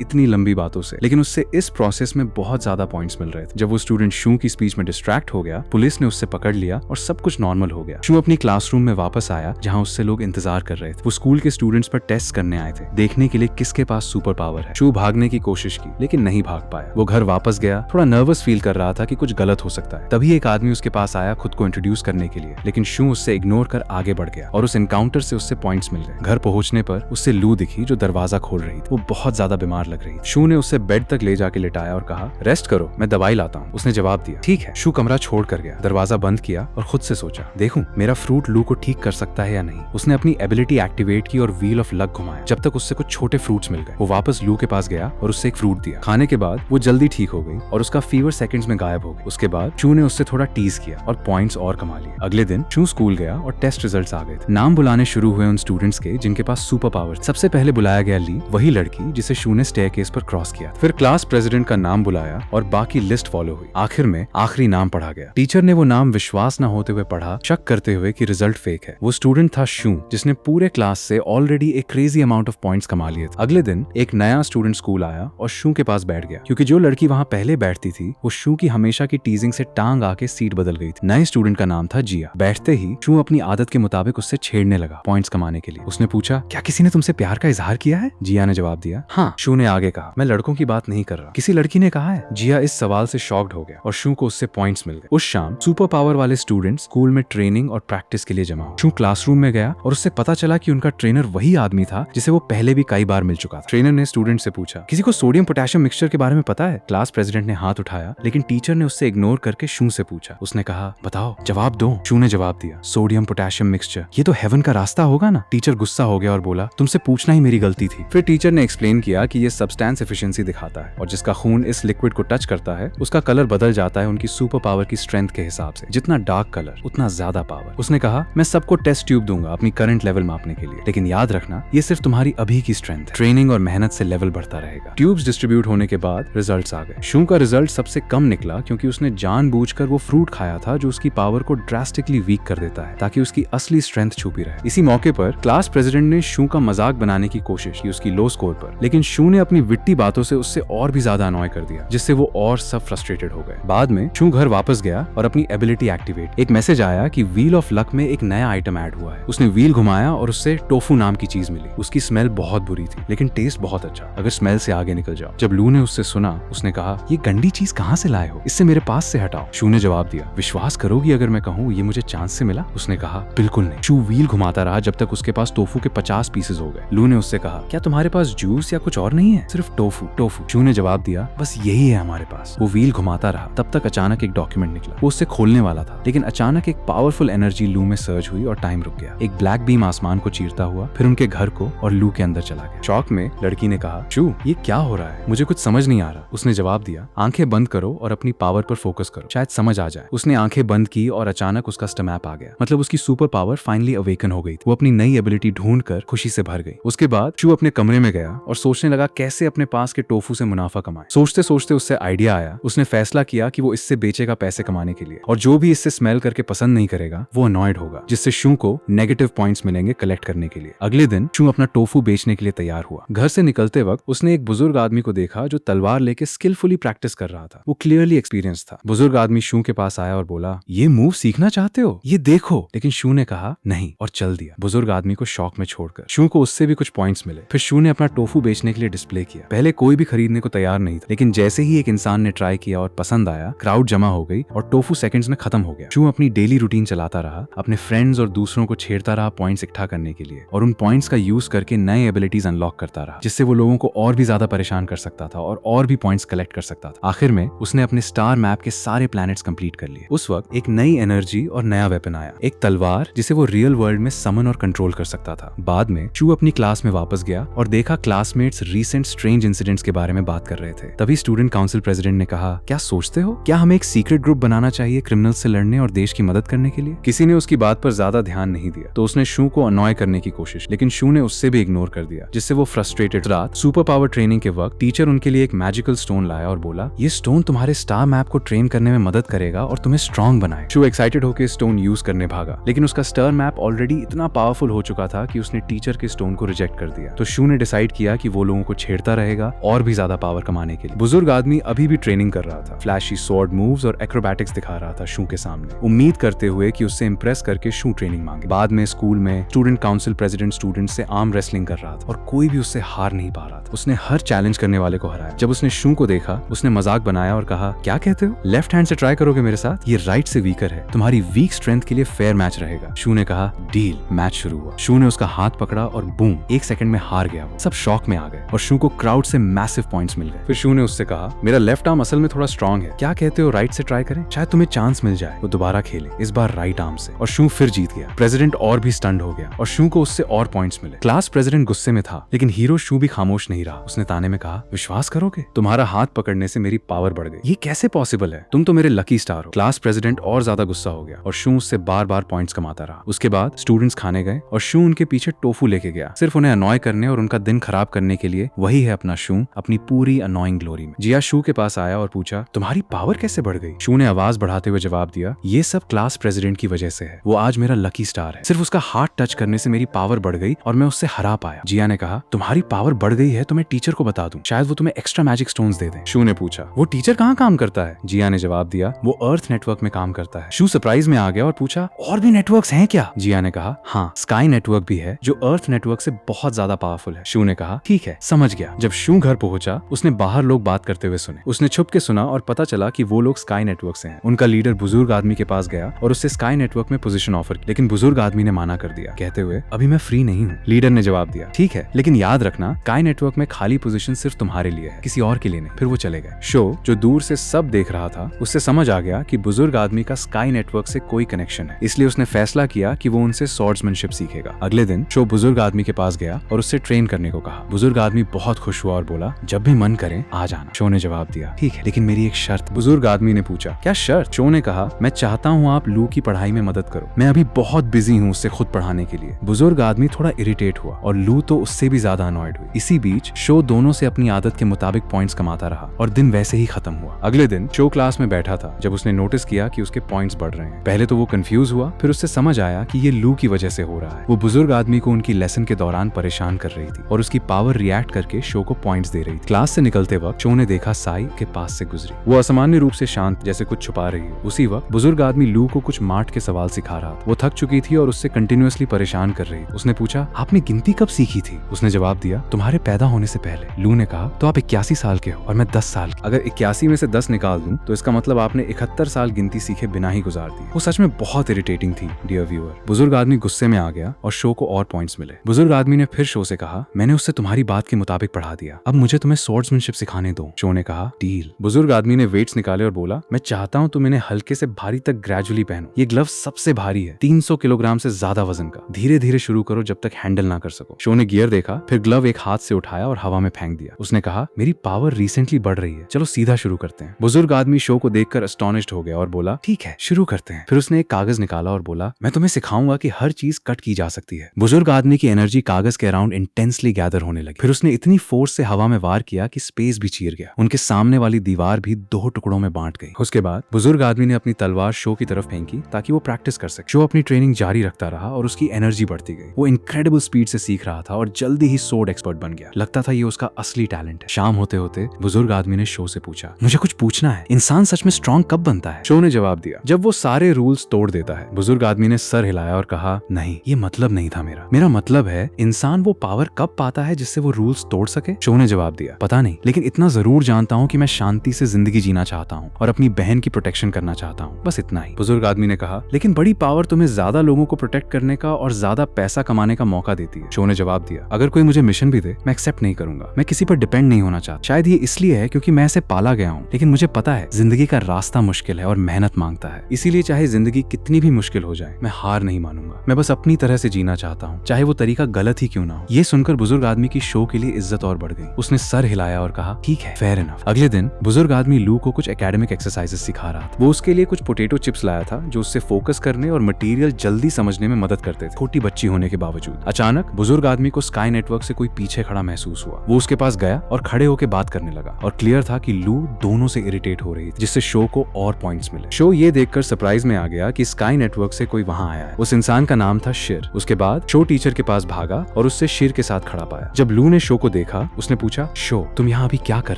इतनी लंबी बातों से, लेकिन उससे इस प्रोसेस में बहुत ज्यादा पॉइंट्स मिल रहे थे। जब वो स्टूडेंट शू की स्पीच में डिस्ट्रैक्ट हो गया, पुलिस ने उससे पकड़ लिया और सब कुछ नॉर्मल हो गया। शू अपनी क्लासरूम में वापस आया जहाँ उससे लोग इंतजार कर रहे थे। वो स्कूल के स्टूडेंट्स पर टेस्ट करने आए थे, देखने के लिए किसके पास सुपर पावर है। शू भागने की कोशिश की लेकिन नहीं भाग पाया। वो घर वापस गया, थोड़ा नर्वस फील कर रहा था कि कुछ गलत हो सकता है। तभी एक आदमी उसके पास आया खुद को इंट्रोड्यूस करने के लिए, लेकिन शू उससे इग्नोर कर आगे बढ़ गया और उस एनकाउंटर से उससे पॉइंट्स मिल गए। घर पहुंचने पर उससे लू दिखी जो दरवाजा खोल रही थी। वो बहुत ज्यादा बीमार लग रही थी। शू ने उससे बेड तक ले जाके लिटाया और कहा, रेस्ट करो, मैं दवाई लाता हूँ। उसने जवाब दिया, ठीक है। शू कमरा छोड़ कर गया, दरवाजा बंद किया और खुद से सोचा, देखूं मेरा फ्रूट लू को ठीक कर सकता है या नहीं। उसने अपनी एबिलिटी एक्टिवेट की और व्हील ऑफ लक घुमाया जब तक उससे कुछ छोटे फ्रूट्स मिल गए। वो वापस लू के पास गया और उससे एक फ्रूट दिया। खाने के बाद वो जल्दी ठीक हो गई और उसका फीवर सेकंड्स में गायब हो गई। उसके बाद शू ने उससे थोड़ा टीज किया और पॉइंट्स और कमा लिए। अगले दिन शू स्कूल गया और टेस्ट रिजल्ट्स आ गए थे। नाम बुलाने शुरू हुए उन स्टूडेंट्स के जिनके पास सुपर पावर। सबसे पहले बुलाया गया ली, वही लड़की जिसे शू ने स्टेयरकेस पर क्रॉस किया। फिर क्लास प्रेसिडेंट का नाम बुलाया और बाकी लिस्ट फॉलो हुई। आखिर में आखिरी नाम पढ़ा गया। टीचर ने वो नाम विश्वास न होते हुए पढ़ा, शक करते हुए कि रिजल्ट फेक है। वो स्टूडेंट था शू, जिसने पूरे क्लास से ऑलरेडी एक क्रेजी अमाउंट ऑफ पॉइंट्स कमा लिए थे। अगले दिन एक नया स्टूडेंट स्कूल आया और शू के पास बैठ गया, क्योंकि जो लड़की वहाँ पहले बैठती थी वो शू की हमेशा की टीजिंग से टांग आके सीट बदल गई थी। नए स्टूडेंट का नाम था जिया। बैठते ही शू अपनी आदत के मुताबिक उससे छेड़ने लगा पॉइंट्स कमाने के लिए। उसने पूछा, क्या किसी ने तुमसे प्यार का इजहार किया है? जिया ने जवाब दिया, हाँ। शू ने आगे कहा, मैं लड़कों की बात नहीं कर रहा, किसी लड़की ने कहा है। जिया इस सवाल से शॉक्ड हो गया और शू को उससे पॉइंट्स मिल गए। उस शाम सुपर पावर वाले स्टूडेंट स्कूल में ट्रेनिंग और प्रैक्टिस के लिए जमा हुए। शू क्लासरूम में गया और उससे पता चला कि उनका ट्रेनर वही आदमी था जिसे वो पहले भी कई बार मिल चुका था। ट्रेनर ने स्टूडेंट से पूछा, किसी को सोडियम पोटेशियम मिक्सचर के बारे में पता है? क्लास प्रेसिडेंट ने हाथ उठाया, लेकिन टीचर ने उससे इग्नोर करके शू से पूछा। उसने कहा, बताओ, जवाब दो। शू ने जवाब दिया, सोडियम पोटेशियम मिक्सचर, ये तो हेवन का रास्ता होगा ना। टीचर गुस्सा हो गया और बोला, तुमसे पूछना ही मेरी गलती थी। फिर टीचर ने एक्सप्लेन किया कि ये सब्सटेंस एफिशिएंसी दिखाता है और जिसका खून इस लिक्विड को टच करता है उसका कलर बदल जाता है उनकी सुपर पावर की स्ट्रेंथ के हिसाब से। जितना डार्क कलर उतना ज्यादा पावर। उसने कहा, मैं सबको टेस्ट ट्यूब दूंगा अपनी करंट लेवल मापने के लिए, लेकिन याद रखना ये सिर्फ तुम्हारी अभी की स्ट्रेंथ है। ट्रेनिंग और मेहनत से लेवल बढ़ता रहेगा। ट्यूब्स डिस्ट्रीब्यूट होने के बाद रिजल्ट्स आ गए। शू का रिजल्ट सबसे कम निकला क्योंकि उसने जानबूझकर वो फ्रूट खाया था जो उसकी पावर को ड्रास्टिकली वीक कर देता है, ताकि उसकी असली स्ट्रेंथ छुपी रहे। इसी मौके पर क्लास प्रेसिडेंट ने शू का मजाक बनाने की कोशिश की उसकी लो स्कोर पर, लेकिन शू ने अपनी विट्टी बातों से उससे और भी ज्यादा अनॉय कर दिया, जिससे वो और सब फ्रस्ट्रेटेड हो गए। बाद में शू घर वापस गया और अपनी एबिलिटी एक्टिवेट। एक मैसेज आया कि व्हील ऑफ लक में एक नया आइटम ऐड हुआ है। उसने व्हील घुमाया और उससे टोफू नाम की चीज मिली। उसकी स्मेल बहुत बुरी थी, लेकिन टेस्ट बहुत अच्छा, अगर स्मेल से आगे निकल जाओ। जब लू ने उससे सुना, उसने कहा, ये गंदी चीज कहाँ से लाए हो? इससे मेरे पास से हटाओ। शू ने जवाब दिया, विश्वास करोगी अगर मैं कहूँ ये मुझे चांस से मिला? उसने कहा, बिल्कुल नहीं। शू व्हील घुमाता रहा जब तक उसके पास टोफू के 50 पीसेज हो गए। लू ने उससे कहा, क्या तुम्हारे पास जूस या कुछ और नहीं है? सिर्फ टोफू। टोफू। शू ने जवाब दिया, बस यही है हमारे पास। वो व्हील घुमाता रहा, तब तक अचानक एक डॉक्यूमेंट निकला। वो उससे खोलने वाला था, लेकिन अचानक एक पावरफुल एनर्जी लू में सर्ज हुई और टाइम रुक गया। एक ब्लैक बीम आसमान को चीरता हुआ फिर उनके घर को और लू के अंदर चला गया। शॉक में लड़की ने कहा, शू ये क्या हो रहा है? मुझे कुछ समझ नहीं आ रहा। उसने जवाब दिया, आंखें बंद करो और अपनी पावर पर फोकस करो, शायद समझ आ जाए। उसने आंखें बंद की और अचानक उसका स्टमैप आ गया, मतलब उसकी सुपर पावर फाइनली अवेकन हो गई थी। वो अपनी नई एबिलिटी ढूंढकर खुशी से भर गई। उसके बाद शू अपने कमरे में गया और सोचने लगा कैसे अपने पास के टोफू से मुनाफा कमाए। सोचते सोचते उससे आइडिया आया। उसने फैसला किया कि वो इससे बेचेगा पैसे कमाने के लिए, और जो भी इससे स्मेल करके पसंद नहीं करेगा वो अनॉयड होगा, जिससे शू को नेगेटिव पॉइंट्स मिलेंगे कलेक्ट करने के लिए। अगले दिन शू अपना टोफू बेचने के लिए तैयार हुआ। घर से निकलते वक्त उसने एक बुजुर्ग आदमी को देखा जो तलवार लेके स्किलफुली प्रैक्टिस कर रहा था। वो क्लियरली एक्सपीरियंस था। बुजुर्ग आदमी शू के पास आया और बोला, ये मूव सीखना चाहते हो? ये देखो। लेकिन शू ने कहा नहीं और चल दिया, बुजुर्ग आदमी को शॉक में छोड़कर। शू को उससे भी कुछ पॉइंट्स मिले। फिर शू ने अपना टोफू बेचने के लिए डिस्प्ले किया। पहले कोई भी खरीदने को तैयार नहीं था, लेकिन जैसे ही एक इंसान ने ट्राई किया और पसंद आया, क्राउड जमा हो गई और टोफू सेकंड्स में खत्म हो गया। शू अपनी डेली रूटीन चलाता रहा, अपने फ्रेंड्स और दूसरों को छेड़ता रहा पॉइंट्स इकट्ठा करने के लिए, और उन पॉइंट्स का यूज करके नए एबिलिटीज अनलॉक करता रहा, जिससे वो लोगों को और भी ज्यादा परेशान कर सकता था और भी पॉइंट्स कलेक्ट कर सकता था। आखिर में उसने अपने स्टार मैप के सारे प्लैनेट्स कंप्लीट कर लिए। उस वक्त एक नई एनर्जी और नया वेपन आया, एक तलवार जिसे वो रियल वर्ल्ड में समन और कंट्रोल कर सकता था। बाद में शू अपनी क्लास में वापस गया और देखा क्लासमेट्स रीसेंट स्ट्रेंज इंसिडेंट्स के बारे में बात कर रहे थे। तभी स्टूडेंट काउंसिल प्रेसिडेंट ने कहा, क्या सोचते हो, क्या हमें एक सीक्रेट ग्रुप बनाना चाहिए क्रिमिनल्स से लड़ने और देश की मदद करने के लिए? किसी ने उसकी बात पर ज्यादा ध्यान नहीं दिया, तो उसने शू को अनॉय करने की कोशिश, लेकिन शू ने उससे भी इग्नोर कर दिया, जिससे वो फ्रस्ट्रेटेड। रात सुपर पावर ट्रेनिंग के वक्त टीचर उनके लिए एक मैजिकल स्टोन लाया और बोला, ये स्टोन तुम्हारे स्टार मैप को ट्रेन करने में मदद करेगा और तुम्हें स्ट्रॉन्ग बनाए। शू एक्साइटेड होकर स्टोन यूज करने भागा, लेकिन उसका स्टार मैप ऑलरेडी इतना पावरफुल हो चुका था कि उसने टीचर के स्टोन को रिजेक्ट कर कर दिया। तो शू ने डिसाइड किया कि वो लोगों को छेड़ता रहेगा और भी ज्यादा पावर कमाने के लिए। बुजुर्ग आदमी अभी भी ट्रेनिंग कर रहा था, फ्लैशी स्वॉर्ड मूव्स और एक्रोबैटिक्स दिखा रहा था शू के सामने, उम्मीद करते हुए कि उससे इंप्रेस करके शू ट्रेनिंग मांगे। बाद में स्कूल में स्टूडेंट काउंसिल प्रेसिडेंट स्टूडेंट से आर्म रेसलिंग कर रहा था और कोई भी उससे हार नहीं पा रहा था। उसने हर चैलेंज करने वाले को हराया। जब उसने शू को देखा, उसने मजाक बनाया और कहा, क्या कहते हो, लेफ्ट हैंड से ट्राई करोगे मेरे साथ? ये राइट से वीकर है, तुम्हारी वीक स्ट्रेंथ के लिए फेयर मैच रहेगा। शू ने कहा, डील। मैच शुरू हुआ। शू ने उसका हाथ पकड़ा और बूम, 1 सेकंड में हार गया। वो सब शॉक में आ गए और शू को क्राउड से मैसिव पॉइंट्स मिल गए। फिर शू ने उससे कहा, मेरा लेफ्ट आर्म असल में थोड़ा स्ट्रॉन्ग है, क्या कहते हो राइट से ट्राई करें, शायद तुम्हें चांस मिल जाए। वो दोबारा खेले, इस बार राइट आर्म से, और शू फिर जीत गया। प्रेसिडेंट और भी स्टंड हो गया और शू को उससे और पॉइंट्स मिले। क्लास प्रेसिडेंट गुस्से में था, लेकिन हीरो शू भी खामोश नहीं रहा। उसने ताने में कहा, विश्वास करोगे, तुम्हारा हाथ पकड़ने से मेरी पावर बढ़ गई, ये कैसे पॉसिबल है, तुम तो मेरे लकी स्टार हो। क्लास प्रेसिडेंट और ज्यादा गुस्सा हो गया और शू उससे बार बार पॉइंट्स कमाता रहा। उसके बाद स्टूडेंट्स खाने गए और शू उनके पीछे टोफू लेके गया, सिर्फ उन्हें अनॉय करने और उनका दिन खराब करने के लिए। वही है अपना शू अपनी पूरी अनॉइंग ग्लोरी में। जिया शू के पास आया और पूछा, तुम्हारी पावर कैसे बढ़ गई? शू ने आवाज बढ़ाते हुए जवाब दिया, ये सब क्लास प्रेसिडेंट की वजह से है, वो आज मेरा लकी स्टार है, सिर्फ उसका हाथ टच करने से मेरी पावर बढ़ गई और मैं उससे हरा पाया। जिया ने कहा, तुम्हारी पावर बढ़ गई है तो मैं टीचर को बता दूं, शायद वो तुम्हें एक्स्ट्रा मैजिक स्टोन्स दे दें। शू ने पूछा, वो टीचर कहाँ काम करता है? जिया ने जवाब दिया, वो अर्थ नेटवर्क में काम करता है। शू सरप्राइज में आ गया और पूछा, और भी नेटवर्क्स हैं क्या? जिया ने कहा, हाँ, स्काई नेटवर्क भी है जो अर्थ नेटवर्क से बहुत ज्यादा पावरफुल है। शू ने कहा, ठीक है, समझ गया। जब शू घर पहुंचा, उसने बाहर लोग बात करते हुए सुने। उसने छुप के सुना और पता चला कि वो लोग स्काई नेटवर्क से हैं। उनका लीडर बुजुर्ग आदमी के पास गया और उससे स्काई नेटवर्क में पोजीशन ऑफर की, लेकिन बुजुर्ग आदमी ने माना कर दिया, कहते हुए, अभी मैं फ्री नहीं हूँ। लीडर ने जवाब दिया, ठीक है, लेकिन याद रखना, स्काई नेटवर्क में खाली पोजीशन सिर्फ तुम्हारे लिए है, किसी और के लिए नहीं। फिर वो चले गए। शो, जो दूर से सब देख रहा था, उससे समझ आ गया कि बुजुर्ग आदमी का स्काई नेटवर्क से कोई कनेक्शन है, इसलिए उसने फैसला किया कि वो उनसे स्वॉर्ड्समैनशिप सीखेगा। अगले दिन शो बुजुर्ग आदमी के पास गया और उससे ट्रेन करने को कहा। बुजुर्ग आदमी बहुत खुश हुआ और बोला, जब भी मन करे आ जाना। शो ने जवाब दिया, ठीक है, लेकिन मेरी एक शर्त। बुजुर्ग आदमी ने पूछा, क्या शर्त? शो ने कहा, मैं चाहता हूँ आप लू की पढ़ाई में मदद करो, मैं अभी बहुत बिजी हूँ उससे खुद पढ़ाने के लिए। बुजुर्ग आदमी थोड़ा इरिटेट हुआ और लू तो उससे भी ज्यादा अनॉयड हुई। इसी बीच शो दोनों से अपनी आदत के मुताबिक पॉइंट्स कमाता रहा और दिन वैसे ही खत्म हुआ। अगले दिन शो क्लास में बैठा था जब उसने नोटिस किया कि उसके पॉइंट्स बढ़ रहे हैं। पहले तो वो कंफ्यूज हुआ, फिर उससे समझ आया कि ये लू की वजह से हो रहा है। वो बुजुर्ग आदमी को उनकी लेसन के दौरान परेशान कर रही थी और उसकी पावर रिएक्ट करके शो को पॉइंट्स दे रही थी। क्लास से निकलते वक्त शो ने देखा साई के पास से गुजरी। वो असामान्य रूप से शांत, जैसे कुछ छुपा रही हो। उसी वक्त बुजुर्ग आदमी लू को कुछ मार्ट के सवाल सिखा रहा था। वो थक चुकी थी और उससे कंटिन्यूअसली परेशान कर रही थी। उसने पूछा, आपने गिनती कब सीखी थी? उसने जवाब दिया, तुम्हारे पैदा होने से पहले। लू ने कहा, तो आप 81 साल के हो और मैं 10 साल की। अगर 81 में से 10 निकाल दूं तो इसका मतलब आपने 71 साल गिनती सीखे बिना ही गुजार दी। वो सच में बहुत इरिटेटिंग थी डियर व्यूअर। बुजुर्ग आदमी गुस्से में आ गया और शो को और पॉइंट्स मिले। बुजुर्ग आदमी ने फिर शो से कहा, मैंने उससे तुम्हारी बात के मुताबिक पढ़ा दिया, अब मुझे तुम्हें स्वॉर्ड्समैनशिप सिखाने दो। शो ने कहा, डील। बुजुर्ग आदमी ने वेट्स निकाले और बोला, मैं चाहता हूँ तुम इन्हें हल्के से भारी तक ग्रेजुअली पहनो। ये ग्लव सबसे भारी है, 300 किलोग्राम से ज्यादा वजन का। धीरे धीरे शुरू करो जब तक हैंडल ना कर सको। शो ने गियर देखा, फिर ग्लव एक हाथ से उठाया और हवा में फेंक दिया। उसने कहा, मेरी पावर रिसेंटली बढ़ रही है, चलो सीधा शुरू करते हैं। बुजुर्ग आदमी शो को देखकर एस्टोनिश्ड हो गया और बोला, ठीक है, शुरू करते हैं। फिर उसने एक कागज निकाला और बोला, मैं तुम्हें सिखाऊंगा कि हर चीज कट की जा सकती है। बुजुर्ग आदमी की एनर्जी कागज के अराउंड इंटेंसली गैदर होने लगी। फिर उसने इतनी फोर्स से हवा में वार किया कि स्पेस भी चीर गया। उनके सामने वाली दीवार भी 2 टुकड़ों में बांट गई। उसके बाद बुजुर्ग आदमी ने अपनी तलवार शो की तरफ फेंकी ताकि वो प्रैक्टिस कर सके। शो अपनी ट्रेनिंग जारी रखता रहा और उसकी एनर्जी बढ़ती गई। वो इनक्रेडिबल स्पीड से सीख रहा था और जल्दी ही सोर्ड एक्सपर्ट बन गया। लगता था ये उसका असली टैलेंट है। शाम होते होते बुजुर्ग आदमी ने शो से पूछा, मुझे कुछ पूछना है, इंसान सच में स्ट्रॉन्ग कब बनता है? शो ने जवाब दिया, जब वो सारे रूल्स तोड़ देता है। बुजुर्ग आदमी ने सर हिलाया और कहा, नहीं, ये मतलब नहीं था मेरा मतलब है इंसान वो पावर कब पाता है जिससे वो रूल्स तोड़ सके। शो ने जवाब दिया, पता नहीं, लेकिन इतना जरूर जानता हूँ कि मैं शांति से जिंदगी जीना चाहता हूँ और अपनी बहन की प्रोटेक्शन करना चाहता हूँ, बस इतना ही। बुजुर्ग आदमी ने कहा, लेकिन बड़ी पावर तुम्हें ज्यादा लोगों को प्रोटेक्ट करने का और ज्यादा पैसा कमाने का मौका देती है। शो ने जवाब दिया, अगर कोई मुझे मिशन भी दे मैं एक्सेप्ट नहीं करूंगा। मैं किसी पर डिपेंड नहीं होना चाहता। शायद ये इसलिए है क्योंकि मैं ऐसे पाला गया हूँ, लेकिन मुझे पता है जिंदगी का रास्ता मुश्किल है और मेहनत मांगता है। इसीलिए चाहे जिंदगी कितनी भी मुश्किल हो जाए मैं हार नहीं मानूंगा। मैं बस अपनी तरह से जीना चाहता हूँ, चाहे वो तरीका गलत ही क्यों ना हो। ये सुनकर बुजुर्ग आदमी की शो के लिए इज्जत और बढ़ गई। उसने सर हिलाया और कहा, ठीक है, फेयर इनफ। अगले दिन बुजुर्ग आदमी लू को कुछ एकेडमिक एक्सरसाइजेस सिखा रहा था। वो उसके लिए कुछ पोटैटो चिप्स लाया था जो उससे फोकस करने और मटेरियल जल्दी समझने में मदद करते थे, छोटी बच्ची होने के बावजूद। अचानक बुजुर्ग आदमी को स्काई नेटवर्क से कोई पीछे खड़ा महसूस हुआ। वो उसके पास गया और खड़े होकर बात करने लगा और क्लियर था कि लू दोनों से इरिटेट हो रही थी, जिससे शो को और पॉइंट्स मिले। शो ये देखकर सरप्राइज में आ गया कि स्काई नेटवर्क से कोई वहां आया है। उस इंसान का नाम था शिर। उसके बाद शो टीचर के पास भागा और उससे शेर के साथ खड़ा पाया। जब लू ने शो को देखा, उसने पूछा, शो तुम यहाँ अभी क्या कर